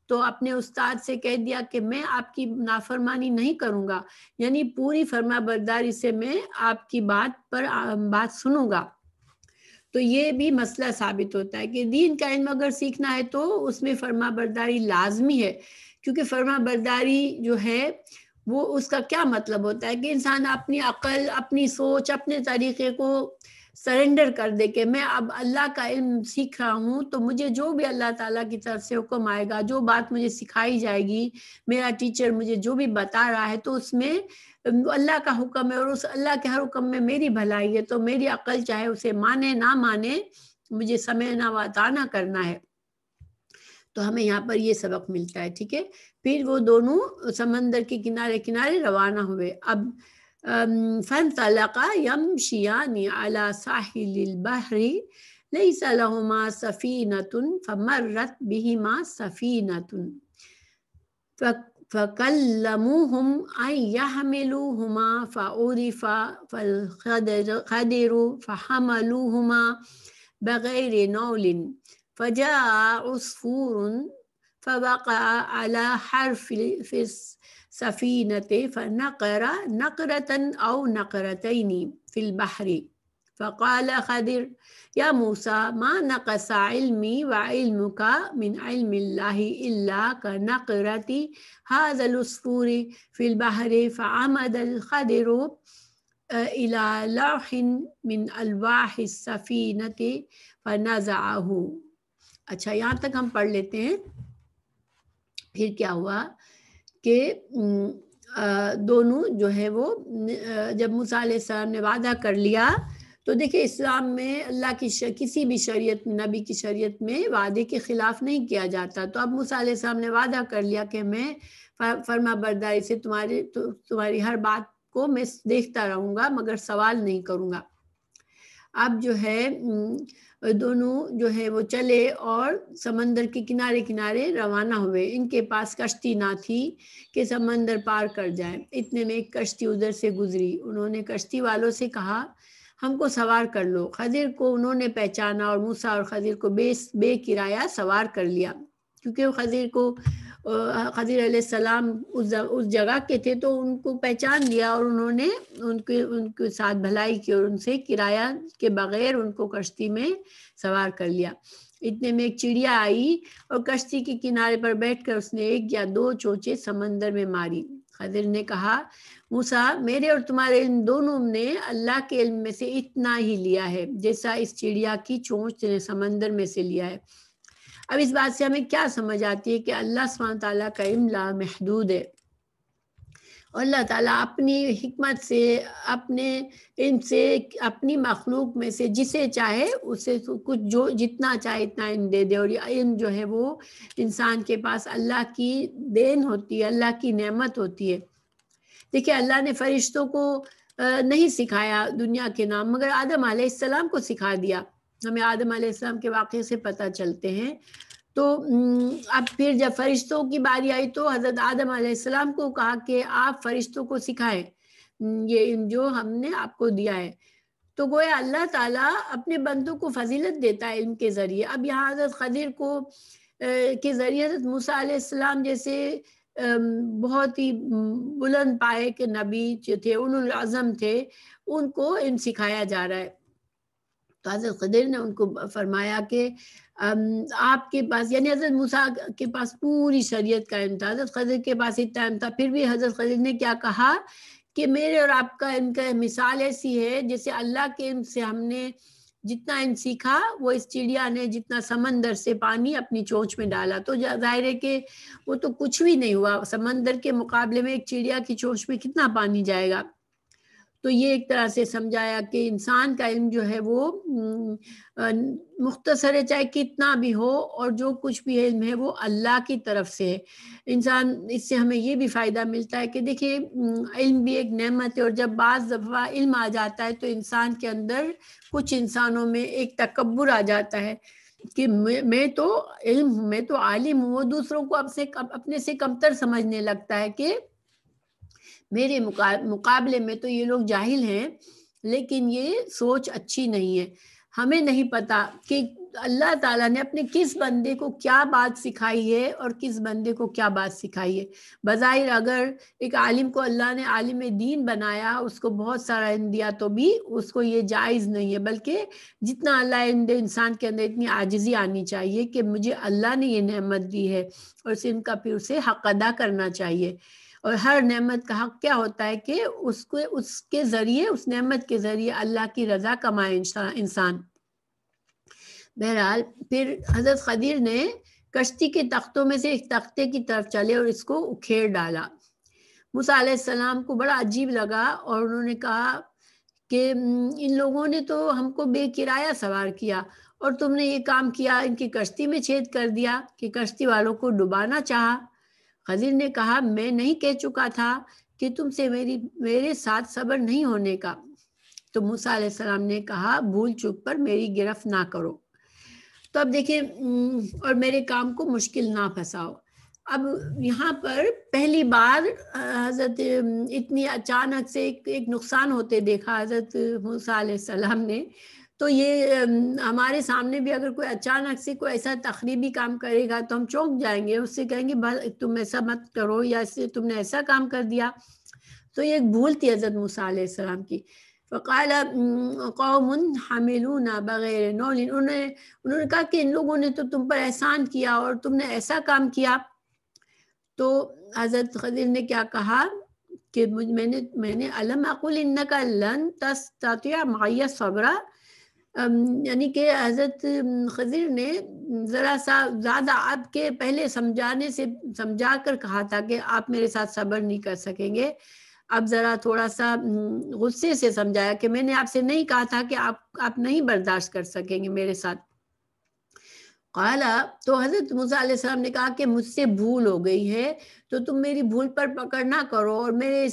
تو اپنے استاد سے کہہ دیا کہ میں آپ کی نافرمانی نہیں کروں گا، یعنی پوری فرما برداری سے میں آپ کی بات سنوں گا۔ تو یہ بھی مسئلہ ثابت ہوتا ہے کہ دین کا علم اگر سیکھنا ہے تو اس میں فرما برداری لازمی ہے، کیونکہ فرما برداری جو ہے وہ اس کا کیا مطلب ہوتا ہے کہ انسان اپنی عقل، اپنی سوچ، اپنے طریقے کو سرنڈر کر دے کہ میں اب اللہ کا علم سیکھ رہا ہوں تو مجھے جو بھی اللہ تعالیٰ کی طرف سے حکم آئے گا، جو بات مجھے سکھائی جائے گی، میرا ٹیچر مجھے جو بھی بتا رہا ہے تو اس میں اللہ کا حکم ہے، اور اس اللہ کے ہر حکم میں میری بھلائی ہے، تو میری عقل چاہے اسے مانے نہ مانے مجھے سمجھنا و اطاعت کرنا ہے۔ تو ہمیں یہاں پر یہ سبق ملتا ہے، ٹھیک ہے۔ پھر وہ دونوں سمندر کے کنارے کنارے روانہ ہوئے۔ اب فانطلقا یمشیان علی ساحل البحر لیس لہما سفینۃ فمرت بہما سفینۃ فَكَلَّمُوهُمْ أَنْ يَحْمِلُوهُمَا فَعُرِفَ فَالْخَضِرُ فَحَمَلُوهُمَا بغير نول فجاء عصفور فوقع على حرف في السفينة فنقر نقرة أو نقرتين في البحر فقال خضر يا موسى ما نقص علمي وعلمك من علم الله إلا كنقرة هذا العصفور في البحر فعمد الخضر إلى لوح من ألواح السفينة فنزعه. اچھا یہاں تک ہم پڑھ لیتے ہیں. پھر کیا ہوا کہ دونوں جو ہے وہ جب موسیٰ علیہ السلام نے وعدہ کر لیا تو دیکھیں اسلام میں اللہ کی کسی بھی شریعت میں نبی کی شریعت میں وعدے کے خلاف نہیں کیا جاتا. تو اب موسیٰ علیہ السلام نے وعدہ کر لیا کہ میں فرما برداری سے تمہاری ہر بات کو میں دیکھتا رہوں گا مگر سوال نہیں کروں گا. اب جو ہے دونوں جو ہے وہ چلے اور سمندر کے کنارے کنارے روانہ ہوئے. ان کے پاس کشتی نہ تھی کہ سمندر پار کر جائیں. اتنے میں ایک کشتی ادھر سے گزری. انہوں نے کشتی والوں سے کہا ہم کو سوار کر لو. خضر کو انہوں نے پہچانا اور موسیٰ اور خضر کو بے کرایہ سوار کر لیا کیونکہ خضر علیہ السلام اس جگہ کے تھے تو ان کو پہچان لیا اور انہوں نے ان کے ساتھ بھلائی کی اور ان سے کرایہ کے بغیر ان کو کشتی میں سوار کر لیا. اتنے میں ایک چڑیا آئی اور کشتی کے کنارے پر بیٹھ کر اس نے 1 یا 2 چونچے سمندر میں ماری. خضر نے کہا موسیٰ میرے اور تمہارے علم دونوں نے اللہ کے علم میں سے اتنا ہی لیا ہے جیسا اس چڑیا کی چونچ نے سمندر میں سے لیا ہے. اب اس بات سے ہمیں کیا سمجھ آتی ہے کہ اللہ سبحانہ تعالیٰ کا علم لامحدود ہے اور اللہ تعالیٰ اپنی حکمت سے اپنے علم سے اپنی مخلوق میں سے جسے چاہے اسے کچھ جو جتنا چاہے اتنا علم دے دے. اور یہ علم جو ہے وہ انسان کے پاس اللہ کی دین ہوتی ہے, اللہ کی نعمت ہوتی ہے. دیکھیں اللہ نے فرشتوں کو نہیں سکھایا دنیا کے نام مگر آدم علیہ السلام کو سکھا دیا. ہمیں آدم علیہ السلام کے واقعے سے پتہ چلتے ہیں. تو اب پھر جب فرشتوں کی باری آئی تو حضرت آدم علیہ السلام کو کہا کہ آپ فرشتوں کو سکھائیں یہ جو ہم نے آپ کو دیا ہے. تو گویا اللہ تعالیٰ اپنے بندوں کو فضیلت دیتا ہے علم کے ذریعے. اب یہاں حضرت خضر کو کے ذریعے حضرت موسیٰ علیہ السلام جیسے بہت ہی بلند پائے کے نبی جو تھے اولو العزم تھے ان کو علم سکھایا جا رہا ہے. تو حضرت خضر نے ان کو فرمایا کہ آپ کے پاس یعنی حضرت موسیٰ کے پاس پوری شریعت کا علم تھا, حضرت خضر کے پاس اتنا علم تھا, پھر بھی حضرت خضر نے کیا کہا کہ میرے اور آپ کا ان کا مثال ایسی ہے جیسے اللہ کے علم سے ہم نے جتنا علم سیکھا وہ اس چڑیا نے جتنا سمندر سے پانی اپنی چونچ میں ڈالا. تو ظاہر ہے کہ وہ تو کچھ بھی نہیں ہوا, سمندر کے مقابلے میں ایک چڑیا کی چونچ میں کتنا پانی جائے گا. تو یہ ایک طرح سے سمجھایا کہ انسان کا علم جو ہے وہ مختصر ہے چاہے کتنا بھی ہو, اور جو کچھ بھی علم ہے وہ اللہ کی طرف سے ہے. انسان اس سے ہمیں یہ بھی فائدہ ملتا ہے کہ دیکھیں علم بھی ایک نعمت ہے, اور جب بعض دفعہ علم آ جاتا ہے تو انسان کے اندر کچھ انسانوں میں ایک تکبر آ جاتا ہے کہ میں تو عالم ہوں. وہ دوسروں کو اپنے سے کمتر سمجھنے لگتا ہے کہ میرے مقابلے میں تو یہ لوگ جاہل ہیں. لیکن یہ سوچ اچھی نہیں ہے. ہمیں نہیں پتا کہ اللہ تعالیٰ نے اپنے کس بندے کو کیا بات سکھائی ہے اور کس بندے کو کیا بات سکھائی ہے. بظاہر اگر ایک عالم کو اللہ نے عالم دین بنایا, اس کو بہت سارا علم دیا, تو بھی اس کو یہ جائز نہیں ہے, بلکہ جتنا اللہ علم دے انسان کے اندر اتنی عاجزی آنی چاہیے کہ مجھے اللہ نے یہ نعمت دی ہے اور ان کا پھر اسے حق ادا کرنا چاہیے. اور ہر نعمت کا حق کیا ہوتا ہے کہ اس کے ذریعے اس نعمت کے ذریعے اللہ کی رضا کمائے انسان. بہرحال پھر حضرت خضر نے کشتی کے تختوں میں سے ایک تختے کی طرف چلے اور اس کو اکھیڑ ڈالا. موسیٰ علیہ السلام کو بڑا عجیب لگا اور انہوں نے کہا کہ ان لوگوں نے تو ہم کو بے کرایہ سوار کیا اور تم نے یہ کام کیا, ان کی کشتی میں چھید کر دیا کہ کشتی والوں کو ڈبانا چاہا. خضر نے کہا میں نہیں کہہ چکا تھا کہ تم سے میرے ساتھ صبر نہیں ہونے کا. تو موسیٰ علیہ السلام نے کہا بھول چوک پر میری گرفت نہ کرو. تو اب دیکھیں اور میرے کام کو مشکل نہ پھنساؤ. اب یہاں پر پہلی بار حضرت اتنی اچانک سے ایک نقصان ہوتے دیکھا حضرت موسیٰ علیہ السلام نے. تو یہ ہمارے سامنے بھی اگر کوئی اچانک سے کوئی ایسا تخریبی کام کرے گا تو ہم چونک جائیں گے, اس سے کہیں گے تم ایسا مت کرو, یا تم نے ایسا کام کر دیا. تو یہ ایک بھول تھی حضرت موسیٰ علیہ السلام کی. فقال قوم حملون بغیر نول, انہوں نے کہا کہ ان لوگوں نے تو تم پر احسان کیا اور تم نے ایسا کام کیا. تو حضرت خضر نے کیا کہا کہ میں نے علم اقول انک لن تستطیع معی صبرا, یعنی کہ حضرت خضر نے ذرا سا زیادہ آپ کے پہلے سمجھا کر کہا تھا کہ آپ میرے ساتھ صبر نہیں کر سکیں گے. اب ذرا تھوڑا سا غصے سے سمجھایا کہ میں نے آپ سے نہیں کہا تھا کہ آپ نہیں برداشت کر سکیں گے میرے ساتھ. قالا, تو حضرت موسیٰ علیہ السلام نے کہا کہ مجھ سے بھول ہو گئی ہے, تو تم میری بھول پر پکڑ نہ کرو اور میرے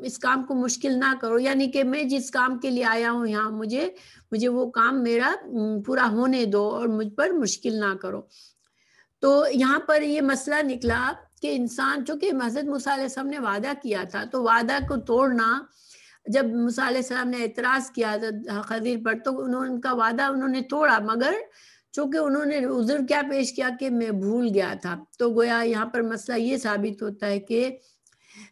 اس کام کو مشکل نہ کرو, یعنی کہ میں جس کام کے لیے آیا ہوں یہاں مجھے وہ کام میرا پورا ہونے دو اور مجھ پر مشکل نہ کرو. تو یہاں پر یہ مسئلہ نکلا کہ انسان, چونکہ حضرت موسیٰ علیہ السلام نے وعدہ کیا تھا, تو وعدہ کو توڑنا, جب موسیٰ علیہ السلام نے اعتراض کیا حضرت خضر پر تو ان کا وعدہ انہوں نے توڑا, مگر چونکہ انہوں نے عذر کیا پیش کیا کہ میں بھول گیا تھا. تو گویا یہاں پر مسئلہ یہ ثابت ہوتا ہے کہ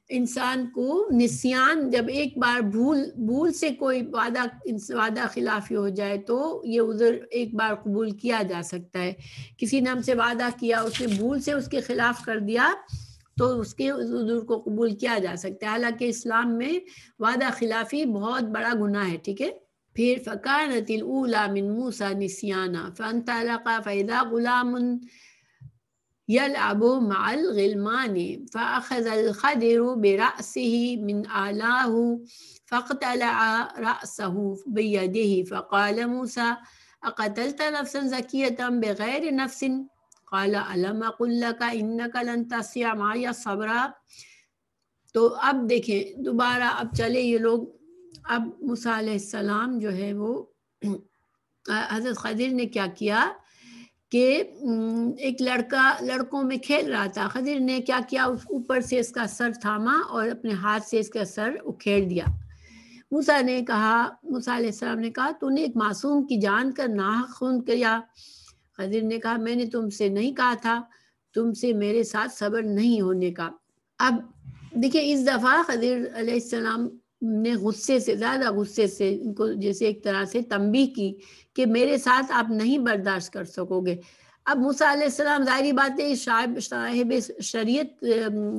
انسان کو نسیان, جب ایک بار بھول سے کوئی وعدہ خلافی ہو جائے تو یہ عذر ایک بار قبول کیا جا سکتا ہے. کسی نے ہم سے وعدہ کیا, اس نے بھول سے اس کے خلاف کر دیا تو اس کے عذر کو قبول کیا جا سکتا ہے, حالانکہ اسلام میں وعدہ خلافی بہت بڑا گناہ ہے. ٹھیک ہے. پھر فکانت الاولی من موسیٰ نسیانا فانطلقا فاذا غلام يلعب مع الغلمان فاخذ الخضر برأسه من اعلاه فاقتلع رأسه بيده فقال موسى اقتلت نفسا زكية بغير نفس قال الم اقل لك انك لن تستطيع معي صبرا. تو اب دیکھیں دوبارہ, اب چلے یہ لوگ, اب موسیٰ علیہ السلام جو ہے وہ حضرت خضر نے کیا کیا کہ ایک لڑکوں میں کھیل رہا تھا. خضر نے کیا کیا, اوپر سے اس کا سر تھاما اور اپنے ہاتھ سے اس کا سر اکھیڑ دیا. موسیٰ علیہ السلام نے کہا تو نے ایک معصوم کی جان کا ناحق خون کیا. خضر نے کہا میں نے تم سے نہیں کہا تھا, تم سے میرے ساتھ صبر نہیں ہونے کا. اب دیکھیں اس دفعہ خضر علیہ السلام نے زیادہ غصے سے ان کو جیسے ایک طرح سے تنبیہ کی کہ میرے ساتھ آپ نہیں برداشت کر سکو گے. اب موسیٰ علیہ السلام ظاہری بات ہے صاحب شریعت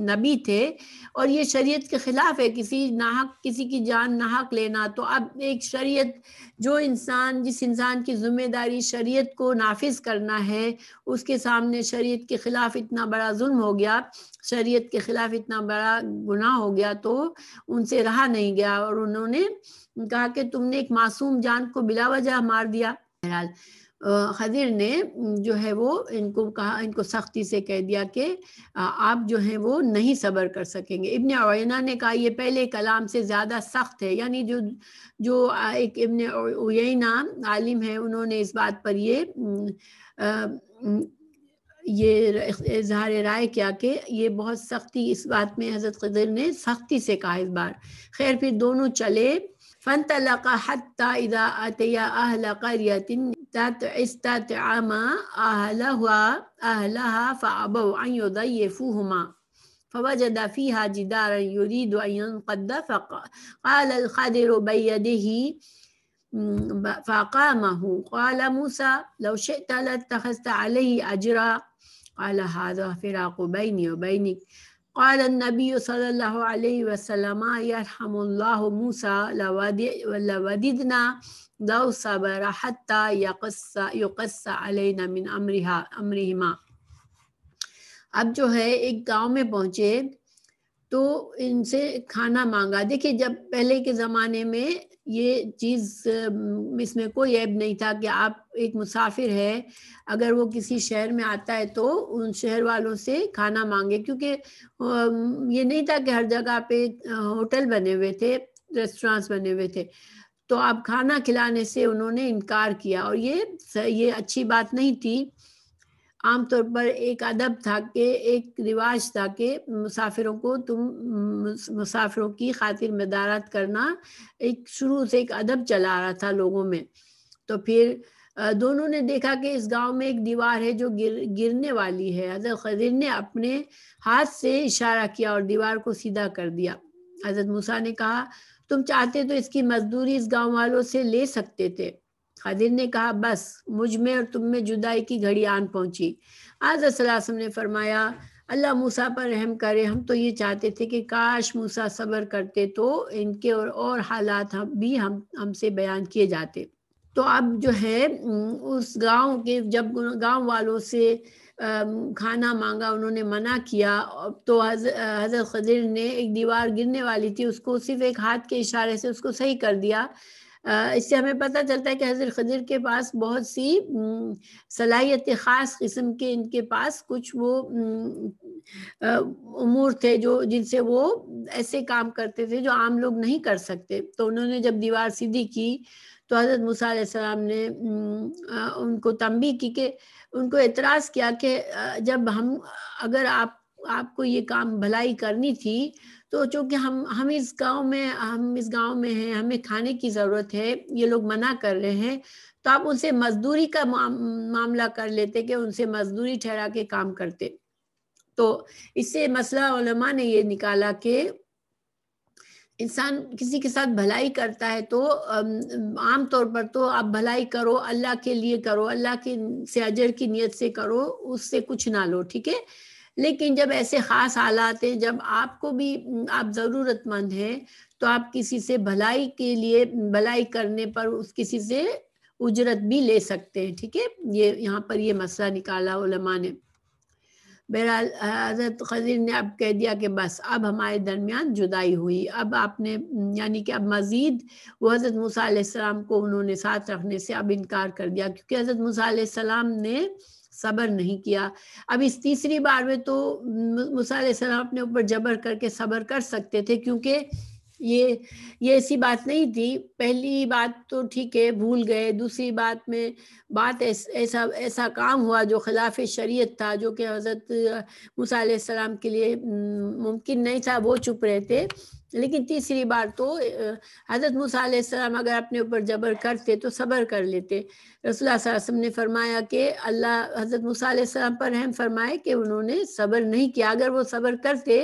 نبی تھے اور یہ شریعت کے خلاف ہے کسی کی جان ناحق لینا. تو اب ایک شریعت جس انسان کی ذمہ داری شریعت کو نافذ کرنا ہے, اس کے سامنے شریعت کے خلاف اتنا بڑا ظلم ہو گیا, شریعت کے خلاف اتنا بڑا گناہ ہو گیا, تو ان سے رہا نہیں گیا اور انہوں نے کہا کہ تم نے ایک معصوم جان کو بلا وجہ مار دیا. بہرحال خضر نے جو ہے وہ ان کو سختی سے کہہ دیا کہ آپ جو ہیں وہ نہیں صبر کر سکیں گے. ابن عیینہ نے کہا یہ پہلے کلام سے زیادہ سخت ہے, یعنی جو ایک ابن عیینہ عالم ہے انہوں نے اس بات پر یہ اظہار رائے کیا کہ یہ بہت سختی, اس بات میں حضرت خضر نے سختی سے کہا اس بار. خیر پھر دونوں چلے. فانطلقا حتى اذا اتيا اهل قرية استطعما اهلها فابوا ان يضيفوهما فوجد فيها جدارا يريد ان ينقض فقال الخضر بيده فقامه قال موسى لو شئت لاتخذت عليه اجرا قال هذا فراق بيني وبينك. قال النبي صلى الله عليه وسلم يرحم الله موسى لوددنا لو صبر حتى يقص علينا من امرهما. اب جو ہے ایک گاؤں میں پہنچے تو ان سے کھانا مانگا. دیکھیں جب پہلے کے زمانے میں یہ چیز اس میں کوئی عیب نہیں تھا کہ آپ ایک مسافر ہے, اگر وہ کسی شہر میں آتا ہے تو ان شہر والوں سے کھانا مانگے, کیونکہ یہ نہیں تھا کہ ہر جگہ پہ ہوٹل بنے ہوئے تھے, ریسٹورانٹس بنے ہوئے تھے, تو آپ کھانا کھلانے سے انہوں نے انکار کیا اور یہ اچھی بات نہیں تھی. عام طور پر ایک ادب تھا کہ ایک رواج تھا کہ مسافروں کو مسافروں کی خاطر مدارات کرنا ایک شروع سے ایک ادب چلا رہا تھا لوگوں میں. تو پھر دونوں نے دیکھا کہ اس گاؤں میں ایک دیوار ہے جو گرنے والی ہے. حضرت خضر نے اپنے ہاتھ سے اشارہ کیا اور دیوار کو سیدھا کر دیا. حضرت موسیٰ نے کہا تم چاہتے تو اس کی مزدوری اس گاؤں والوں سے لے سکتے تھے. خضر نے کہا بس مجھ میں اور تم میں جدائی کی گھڑی آن پہنچی. حضرت صلی اللہ علیہ وسلم نے فرمایا اللہ موسیٰ پر رحم کرے، ہم تو یہ چاہتے تھے کہ کاش موسیٰ صبر کرتے تو ان کے اور حالات بھی ہم سے بیان کیے جاتے. تو اب جو ہے اس گاؤں کے جب گاؤں والوں سے کھانا مانگا، انہوں نے منع کیا، تو حضرت خضر نے ایک دیوار گرنے والی تھی اس کو صرف ایک ہاتھ کے اشارے سے اس کو صحیح کر دیا. اس سے ہمیں پتہ چلتا ہے کہ حضرت خضر کے پاس بہت سی صلاحیت خاص قسم کے ان کے پاس کچھ وہ امور تھے جن سے وہ ایسے کام کرتے تھے جو عام لوگ نہیں کر سکتے. تو انہوں نے جب دیوار سیدھی کی تو حضرت موسیٰ علیہ السلام نے ان کو تنبیہ کی کہ ان کو اعتراض کیا کہ جب اگر آپ کو یہ کام بھلائی کرنی تھی تو چونکہ ہم اس گاؤں میں ہیں، ہمیں کھانے کی ضرورت ہے، یہ لوگ منع کر رہے ہیں، تو آپ ان سے مزدوری کا معاملہ کر لیتے کہ ان سے مزدوری ٹھہرا کے کام کرتے. تو اس سے مسئلہ علماء نے یہ نکالا کہ انسان کسی کے ساتھ بھلائی کرتا ہے تو عام طور پر تو آپ بھلائی کرو، اللہ کے لیے کرو، اللہ سے اجر کی نیت سے کرو، اس سے کچھ نہ لو، ٹھیک ہے. لیکن جب ایسے خاص حالات ہیں، جب آپ کو بھی آپ ضرورت مند ہیں، تو آپ کسی سے بھلائی کے لیے بھلائی کرنے پر اس کسی سے اجرت بھی لے سکتے ہیں، ٹھیک ہے. یہاں پر یہ مسئلہ نکالا علماء نے. بہرحال حضرت خضر نے اب کہہ دیا کہ بس اب ہمارے درمیان جدائی ہوئی. اب آپ نے یعنی کہ اب مزید وہ حضرت موسیٰ علیہ السلام کو انہوں نے ساتھ رکھنے سے اب انکار کر دیا، کیونکہ حضرت موسیٰ علیہ السلام نے صبر نہیں کیا. اب اس تیسری بار میں تو موسیٰ علیہ السلام اپنے اوپر جبر کر کے صبر کر سکتے تھے، کیونکہ یہ ایسی بات نہیں تھی. پہلی بات تو ٹھیک ہے بھول گئے، دوسری بات میں ایسا کام ہوا جو خلاف شریعت تھا، جو کہ حضرت موسیٰ علیہ السلام کے لیے ممکن نہیں تھا، وہ چپ رہے تھے. لیکن تیسری بار تو حضرت موسیٰ علیہ السلام اگر اپنے اوپر جبر کرتے تو صبر کر لیتے. رسول اللہ صلی اللہ علیہ وسلم نے فرمایا کہ اللہ حضرت موسیٰ علیہ السلام پر رحم فرمائے کہ انہوں نے صبر نہیں کیا. اگر وہ صبر کرتے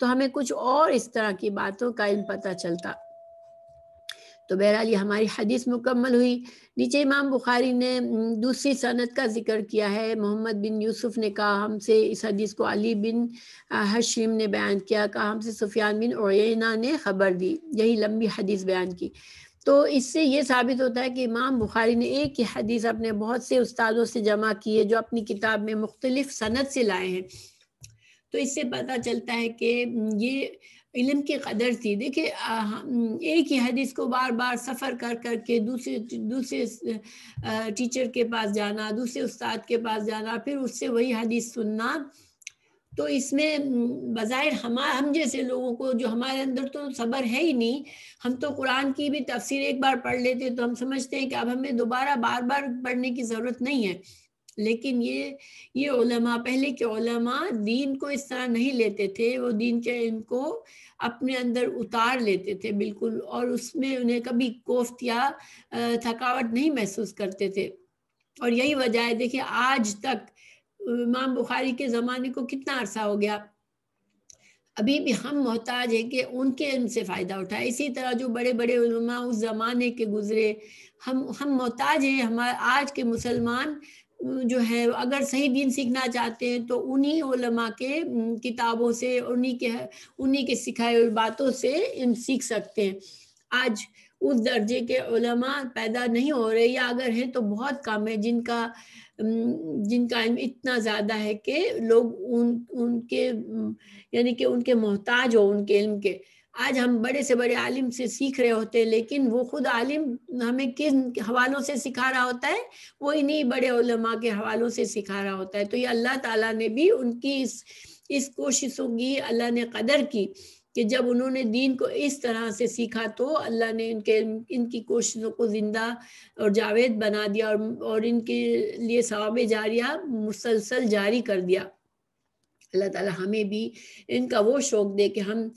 تو ہمیں کچھ اور اس طرح کی باتوں کا علم پتہ چلتا. تو بہرحال یہ ہماری حدیث مکمل ہوئی. نیچے امام بخاری نے دوسری سند کا ذکر کیا ہے. محمد بن یوسف نے کہا ہم سے اس حدیث کو علی بن حشیم نے بیان کیا، کہا ہم سے سفیان بن عیینہ نے خبر دی. یہی لمبی حدیث بیان کی. تو اس سے یہ ثابت ہوتا ہے کہ امام بخاری نے ایک ہی حدیث اپنے بہت سے استادوں سے جمع کی ہے جو اپنی کتاب میں مختلف سند سے لائے ہیں. تو اس سے پتہ چلتا ہے کہ یہ علم کی قدر تھی. دیکھیں ایک ہی حدیث کو بار بار سفر کر کے دوسرے ٹیچر کے پاس جانا، دوسرے استاد کے پاس جانا، پھر اس سے وہی حدیث سننا، تو اس میں بظاہر ہم جیسے لوگوں کو جو ہمارے اندر تو صبر ہے ہی نہیں، ہم تو قرآن کی بھی تفسیر ایک بار پڑھ لیتے تو ہم سمجھتے ہیں کہ اب ہمیں دوبارہ بار بار پڑھنے کی ضرورت نہیں ہے. لیکن یہ علماء، پہلے کے علماء دین کو اس طرح نہیں لیتے تھے، وہ دین کے علم کو اپنے اندر اتار لیتے تھے بالکل، اور اس میں انہیں کبھی کوفت یا تھکاوٹ نہیں محسوس کرتے تھے. اور یہی وجہ ہے دیکھیں آج تک امام بخاری کے زمانے کو کتنا عرصہ ہو گیا، ابھی بھی ہم محتاج ہیں کہ ان کے علم سے فائدہ اٹھائے. اسی طرح جو بڑے بڑے علماء اس زمانے کے گزرے، ہم محتاج ہیں. آج کے مسلمان جو ہے اگر صحیح دین سیکھنا چاہتے ہیں تو انہی علماء کے کتابوں سے، انہی کے سکھائے ہوئی باتوں سے سیکھ سکتے ہیں. آج اس درجے کے علماء پیدا نہیں ہو رہے، یا اگر ہیں تو بہت کم ہے جن کا علم اتنا زیادہ ہے کہ لوگ ان کے یعنی کہ ان کے محتاج ہو ان کے علم کے. آج ہم بڑے سے بڑے عالم سے سیکھ رہے ہوتے ہیں، لیکن وہ خود عالم ہمیں کن حوالوں سے سکھا رہا ہوتا ہے؟ وہ انہی بڑے علماء کے حوالوں سے سکھا رہا ہوتا ہے. تو یہ اللہ تعالیٰ نے بھی ان کی اس کوششوں کی اللہ نے قدر کی کہ جب انہوں نے دین کو اس طرح سے سیکھا تو اللہ نے ان کی کوششوں کو زندہ اور جاوید بنا دیا اور ان کے لیے ثواب جاریہ مسلسل جاری کر دیا۔ اللہ تعالیٰ ہمیں بھی ان کا وہ شوق دے کہ ہم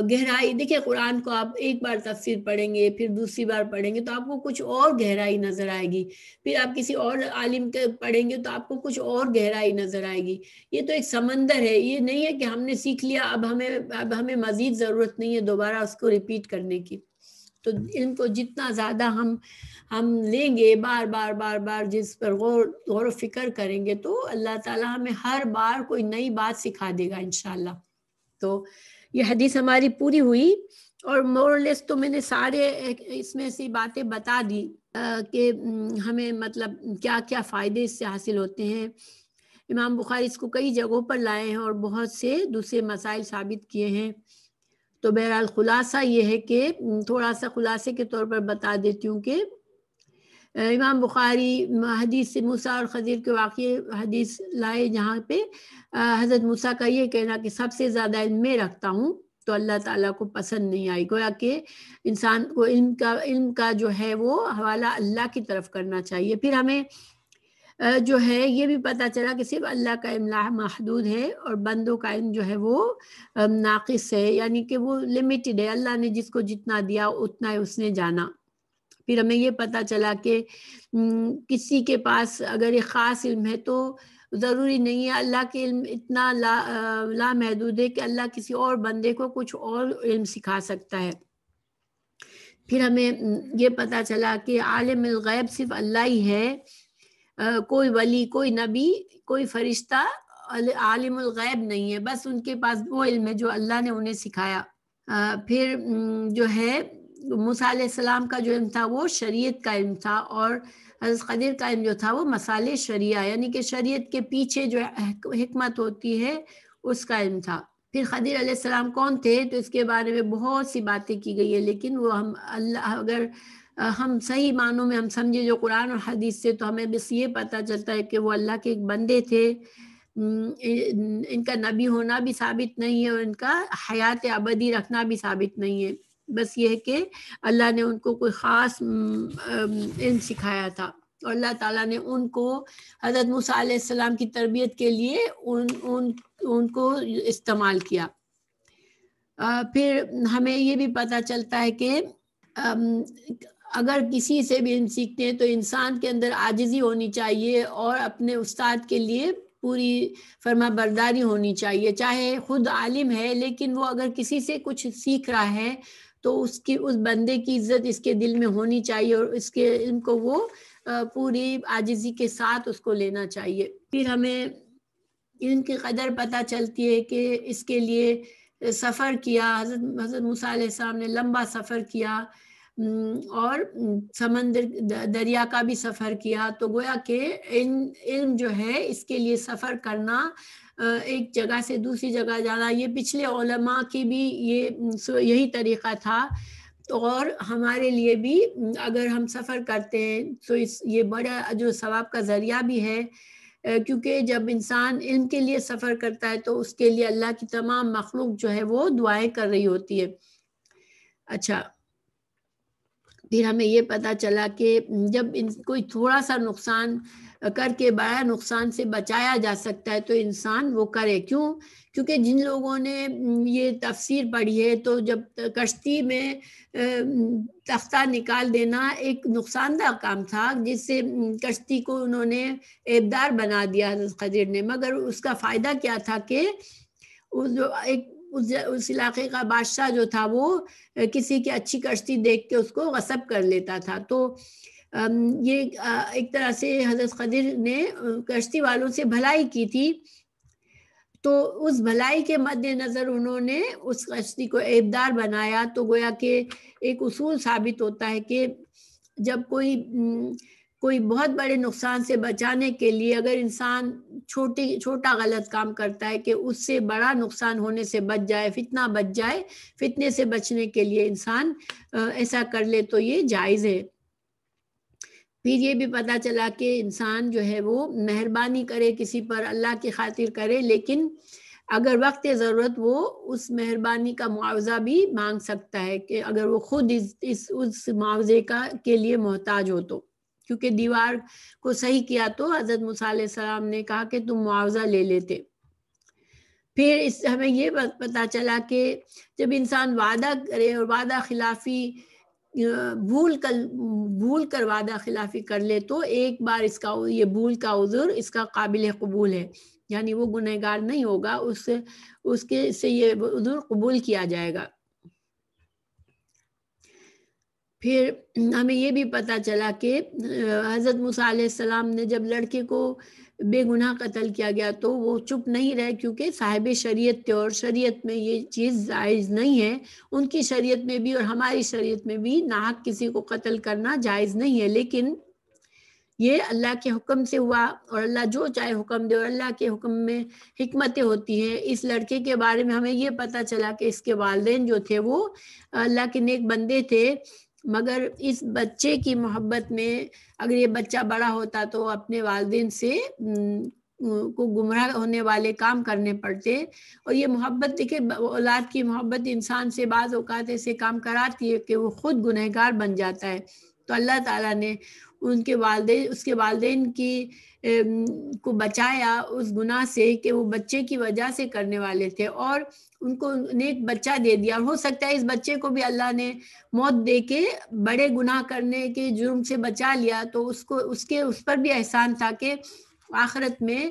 گہرائی، دیکھیں قرآن کو آپ ایک بار تفسیر پڑھیں گے، پھر دوسری بار پڑھیں گے تو آپ کو کچھ اور گہرائی نظر آئے گی، پھر آپ کسی اور عالم کے پڑھیں گے تو آپ کو کچھ اور گہرائی نظر آئے گی۔ یہ تو ایک سمندر ہے، یہ نہیں ہے کہ ہم نے سیکھ لیا اب ہمیں مزید ضرورت نہیں ہے دوبارہ اس کو ریپیٹ کرنے کی۔ تو علم کو جتنا زیادہ ہم لیں گے، بار بار بار بار جس پر غور و فکر کریں گے تو اللہ تعالیٰ ہمیں ہر بار کوئی نئی بات سکھا دے گا انشاءاللہ۔ تو یہ حدیث ہماری پوری ہوئی، اور مور لیس تو میں نے سارے اس میں سے باتیں بتا دی کہ ہمیں مطلب کیا کیا فائدے اس سے حاصل ہوتے ہیں۔ امام بخاری اس کو کئی جگہوں پر لائے ہیں اور بہت سے دوسرے مسائل ثابت کیے ہیں۔ تو بہرحال خلاصہ یہ ہے کہ تھوڑا سا خلاصے کے طور پر بتا دیتی ہوں کہ امام بخاری حدیث موسیٰ اور خضر کے واقعے حدیث لائے جہاں پہ حضرت موسیٰ کا یہ کہنا کہ سب سے زیادہ علم میں رکھتا ہوں تو اللہ تعالیٰ کو پسند نہیں آئی، گویا کہ انسان کو علم کا جو ہے وہ حوالہ اللہ کی طرف کرنا چاہیے۔ پھر ہمیں جو ہے یہ بھی پتہ چلا کہ صرف اللہ کا علم محدود ہے اور بندوں کا علم جو ہے وہ ناقص ہے، یعنی کہ وہ لمیٹڈ ہے، اللہ نے جس کو جتنا دیا اتنا ہی اس نے جانا۔ پھر ہمیں یہ پتہ چلا کہ کسی کے پاس اگر ایک خاص علم ہے تو ضروری نہیں ہے، اللہ کے علم اتنا لامحدود ہے کہ اللہ کسی اور بندے کو کچھ اور علم سکھا سکتا ہے۔ پھر ہمیں یہ پتہ چلا کہ عالم الغیب صرف اللہ ہی ہے، کوئی ولی، کوئی نبی، کوئی فرشتہ عالم الغیب نہیں ہے، بس ان کے پاس وہ علم ہے جو اللہ نے انہیں سکھایا۔ پھر جو ہے موسیٰ علیہ السلام کا جو علم تھا وہ شریعت کا علم تھا، اور حضرت خضر کا علم جو تھا وہ مسائل شریعہ، یعنی کہ شریعت کے پیچھے جو حکمت ہوتی ہے اس کا علم تھا۔ پھر خضر علیہ السلام کون تھے تو اس کے بارے میں بہت سی باتیں کی گئی ہے، لیکن وہ اگر ہم صحیح معنوں میں ہم سمجھے جو قرآن اور حدیث سے تو ہمیں بس یہ پتہ چلتا ہے کہ وہ اللہ کے ایک بندے تھے، ان کا نبی ہونا بھی ثابت نہیں ہے اور ان کا حیات ابدی رکھنا بھی ثابت نہیں ہے، بس یہ ہے کہ اللہ نے ان کو کوئی خاص علم سکھایا تھا، اور اللہ تعالیٰ نے ان کو حضرت موسیٰ علیہ السلام کی تربیت کے لیے ان کو استعمال کیا۔ پھر ہمیں یہ بھی پتہ چلتا ہے کہ اگر کسی سے بھی علم سیکھتے ہیں تو انسان کے اندر عاجزی ہونی چاہیے اور اپنے استاد کے لیے پوری فرما برداری ہونی چاہیے، چاہے خود عالم ہے لیکن وہ اگر کسی سے کچھ سیکھ رہا ہے تو اس بندے کی عزت اس کے دل میں ہونی چاہیے اور اس کے علم کو وہ پوری عاجزی کے ساتھ اس کو لینا چاہیے۔ پھر ہمیں علم کی قدر پتہ چلتی ہے کہ اس کے لیے سفر کیا، حضرت موسیٰ علیہ السلام نے لمبا سفر کیا اور سمندر دریا کا بھی سفر کیا، تو گویا کہ علم جو ہے اس کے لیے سفر کرنا، ایک جگہ سے دوسری جگہ جانا، یہ پچھلے علماء کی بھی یہی طریقہ تھا، اور ہمارے لیے بھی اگر ہم سفر کرتے ہیں تو یہ بڑا جو ثواب کا ذریعہ بھی ہے، کیونکہ جب انسان علم کے لیے سفر کرتا ہے تو اس کے لیے اللہ کی تمام مخلوق جو ہے وہ دعائیں کر رہی ہوتی ہے۔ اچھا، پھر ہمیں یہ پتہ چلا کہ جب کوئی تھوڑا سا نقصان کر کے بڑا نقصان سے بچایا جا سکتا ہے تو انسان وہ کرے، کیونکہ جن لوگوں نے یہ تفسیر پڑھی ہے تو جب کشتی میں تختہ نکال دینا ایک نقصان دہ کام تھا، جس سے کشتی کو انہوں نے عیبدار بنا دیا حضرت خضر نے، مگر اس کا فائدہ کیا تھا کہ اس علاقے کا بادشاہ جو تھا وہ کسی کی اچھی کشتی دیکھ کے اس کو غصب کر لیتا تھا، تو یہ ایک طرح سے حضرت خضر نے کشتی والوں سے بھلائی کی تھی، تو اس بھلائی کے مد نظر انہوں نے اس کشتی کو عیبدار بنایا، تو گویا کہ ایک اصول ثابت ہوتا ہے کہ جب کوئی بہت بڑے نقصان سے بچانے کے لیے اگر انسان چھوٹا غلط کام کرتا ہے کہ اس سے بڑا نقصان ہونے سے بچ جائے، فتنہ بچ جائے، فتنے سے بچنے کے لیے انسان ایسا کر لے تو یہ جائز ہے۔ پھر یہ بھی پتہ چلا کہ انسان جو ہے وہ مہربانی کرے کسی پر، اللہ کی خاطر کرے، لیکن اگر وقت ضرورت وہ اس مہربانی کا معاوضہ بھی مانگ سکتا ہے کہ اگر وہ خود اس معاوضے کے لیے محتاج ہو تو، کیونکہ دیوار کو صحیح کیا تو حضرت موسیٰ علیہ السلام نے کہا کہ تم معاوضہ لے لیتے۔ پھر ہمیں یہ پتہ چلا کہ جب انسان وعدہ کرے اور وعدہ خلافی بھول کر وعدہ خلافی کر لے تو ایک بار یہ بھول کا عذر اس کا قابل قبول ہے، یعنی وہ گنہگار نہیں ہوگا، اس کے سے یہ عذر قبول کیا جائے گا۔ پھر ہمیں یہ بھی پتہ چلا کہ حضرت موسیٰ علیہ السلام نے جب لڑکے کو بے گناہ قتل کیا گیا تو وہ چپ نہیں رہے، کیونکہ صاحب شریعت تھے اور شریعت میں یہ چیز جائز نہیں ہے، ان کی شریعت میں بھی اور ہماری شریعت میں بھی ناحق کسی کو قتل کرنا جائز نہیں ہے، لیکن یہ اللہ کے حکم سے ہوا اور اللہ جو چاہے حکم دے، اور اللہ کے حکم میں حکمتیں ہوتی ہیں۔ اس لڑکے کے بارے میں ہمیں یہ پتہ چلا کہ اس کے والدین جو تھے وہ اللہ کے نیک بندے تھے، مگر اس بچے کی محبت میں اگر یہ بچہ بڑا ہوتا تو اپنے والدین سے کو گمراہ ہونے والے کام کرنے پڑتے، اور یہ محبت دیکھیں اولاد کی محبت انسان سے بعض اوقات ایسے کام کراتی ہے کہ وہ خود گنہگار بن جاتا ہے۔ تو اللہ تعالیٰ نے اس کے والدین کو بچایا اس گناہ سے کہ وہ بچے کی وجہ سے کرنے والے تھے، اور ان کو نیک بچہ دے دیا، اور ہو سکتا ہے اس بچے کو بھی اللہ نے موت دے کے بڑے گناہ کرنے کے جرم سے بچا لیا، تو اس پر بھی احسان تھا کہ آخرت میں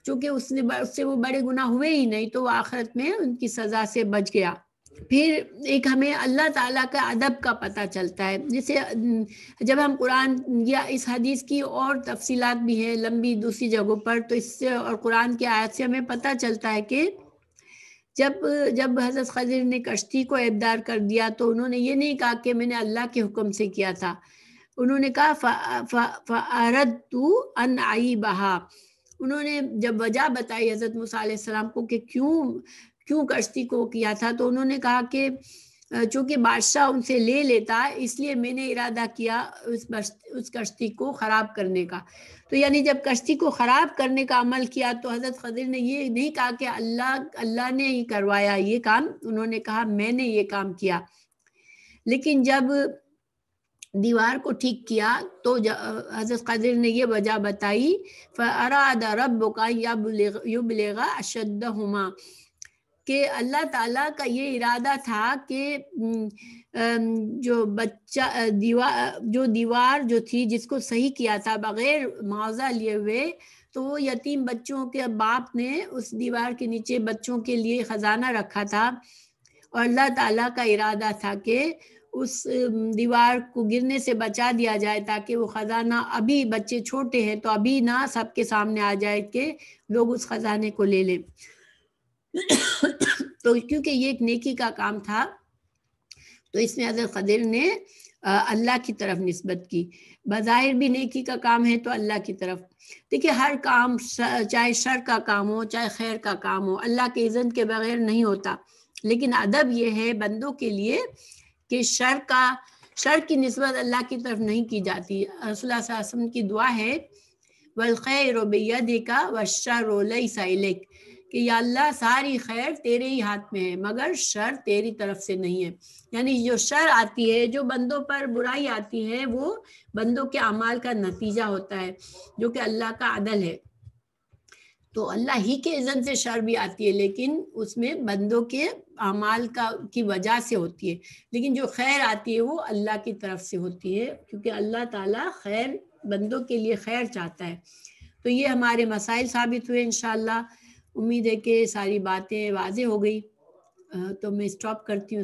چونکہ اس سے وہ بڑے گناہ ہوئے ہی نہیں تو وہ آخرت میں ان کی سزا سے بچ گیا۔ پھر ایک ہمیں اللہ تعالیٰ کا ادب کا پتہ چلتا ہے، جسے جب ہم قرآن یا اس حدیث کی اور تفصیلات بھی ہیں لمبی دوسری جگہوں پر، تو اس سے اور قرآن کی آیت سے ہمیں پتہ چلتا ہے کہ جب حضرت خضر نے کشتی کو ابدار کر دیا تو انہوں نے یہ نہیں کہا کہ میں نے اللہ کے حکم سے کیا تھا، انہوں نے کہا فَأَرَدْتُ أَنْ أَعِيبَهَا، انہوں نے جب وجہ بتائی حضرت موسیٰ علیہ السلام کو کہ کیوں کشتی کو کیا تھا، تو انہوں نے کہا کہ چونکہ بادشاہ ان سے لے لیتا اس لیے میں نے ارادہ کیا اس کشتی کو خراب کرنے کا۔ تو یعنی جب کشتی کو خراب کرنے کا عمل کیا تو حضرت خضر نے یہ نہیں کہا کہ اللہ نے ہی کروایا یہ کام، انہوں نے کہا میں نے یہ کام کیا۔ لیکن جب دیوار کو ٹھیک کیا تو حضرت خضر نے یہ وجہ بتائی فَأَرَادَ رَبُّكَ يُبْلِغَ أَشَدَّهُمَا، کہ اللہ تعالیٰ کا یہ ارادہ تھا کہ جو دیوار جو تھی جس کو صحیح کیا تھا بغیر معاوضہ لیے ہوئے، تو وہ یتیم بچوں کے باپ نے اس دیوار کے نیچے بچوں کے لیے خزانہ رکھا تھا، اور اللہ تعالیٰ کا ارادہ تھا کہ اس دیوار کو گرنے سے بچا دیا جائے تاکہ وہ خزانہ، ابھی بچے چھوٹے ہیں تو ابھی نہ سب کے سامنے آ جائے کہ لوگ اس خزانے کو لے لیں۔ تو کیونکہ یہ ایک نیکی کا کام تھا تو اس میں حضرت خضر نے اللہ کی طرف نسبت کی، بظاہر بھی نیکی کا کام ہے تو اللہ کی طرف۔ دیکھیے ہر کام چاہے شر کا کام ہو چاہے خیر کا کام ہو اللہ کے اذن کے بغیر نہیں ہوتا، لیکن ادب یہ ہے بندوں کے لیے کہ شر کی نسبت اللہ کی طرف نہیں کی جاتی۔ رسول اللہ صلی اللہ علیہ وسلم کی دعا ہے وَالْخَيْرُ بِيَدِكَ وَالشَّرُّ لَيْسَ إِلَيْكَ، کہ یا اللہ ساری خیر تیرے ہی ہاتھ میں ہے مگر شر تیری طرف سے نہیں ہے، یعنی جو شر آتی ہے، جو بندوں پر برائی آتی ہے، وہ بندوں کے اعمال کا نتیجہ ہوتا ہے جو کہ اللہ کا عدل ہے۔ تو اللہ ہی کے اذن سے شر بھی آتی ہے لیکن اس میں بندوں کے اعمال کی وجہ سے ہوتی ہے، لیکن جو خیر آتی ہے وہ اللہ کی طرف سے ہوتی ہے، کیونکہ اللہ تعالیٰ خیر بندوں کے لیے خیر چاہتا ہے۔ تو یہ ہمارے مسائل ثابت ہوئے، انشاءاللہ امید ہے کہ ساری باتیں واضح ہو گئی، تو میں اسٹاپ کرتی ہوں۔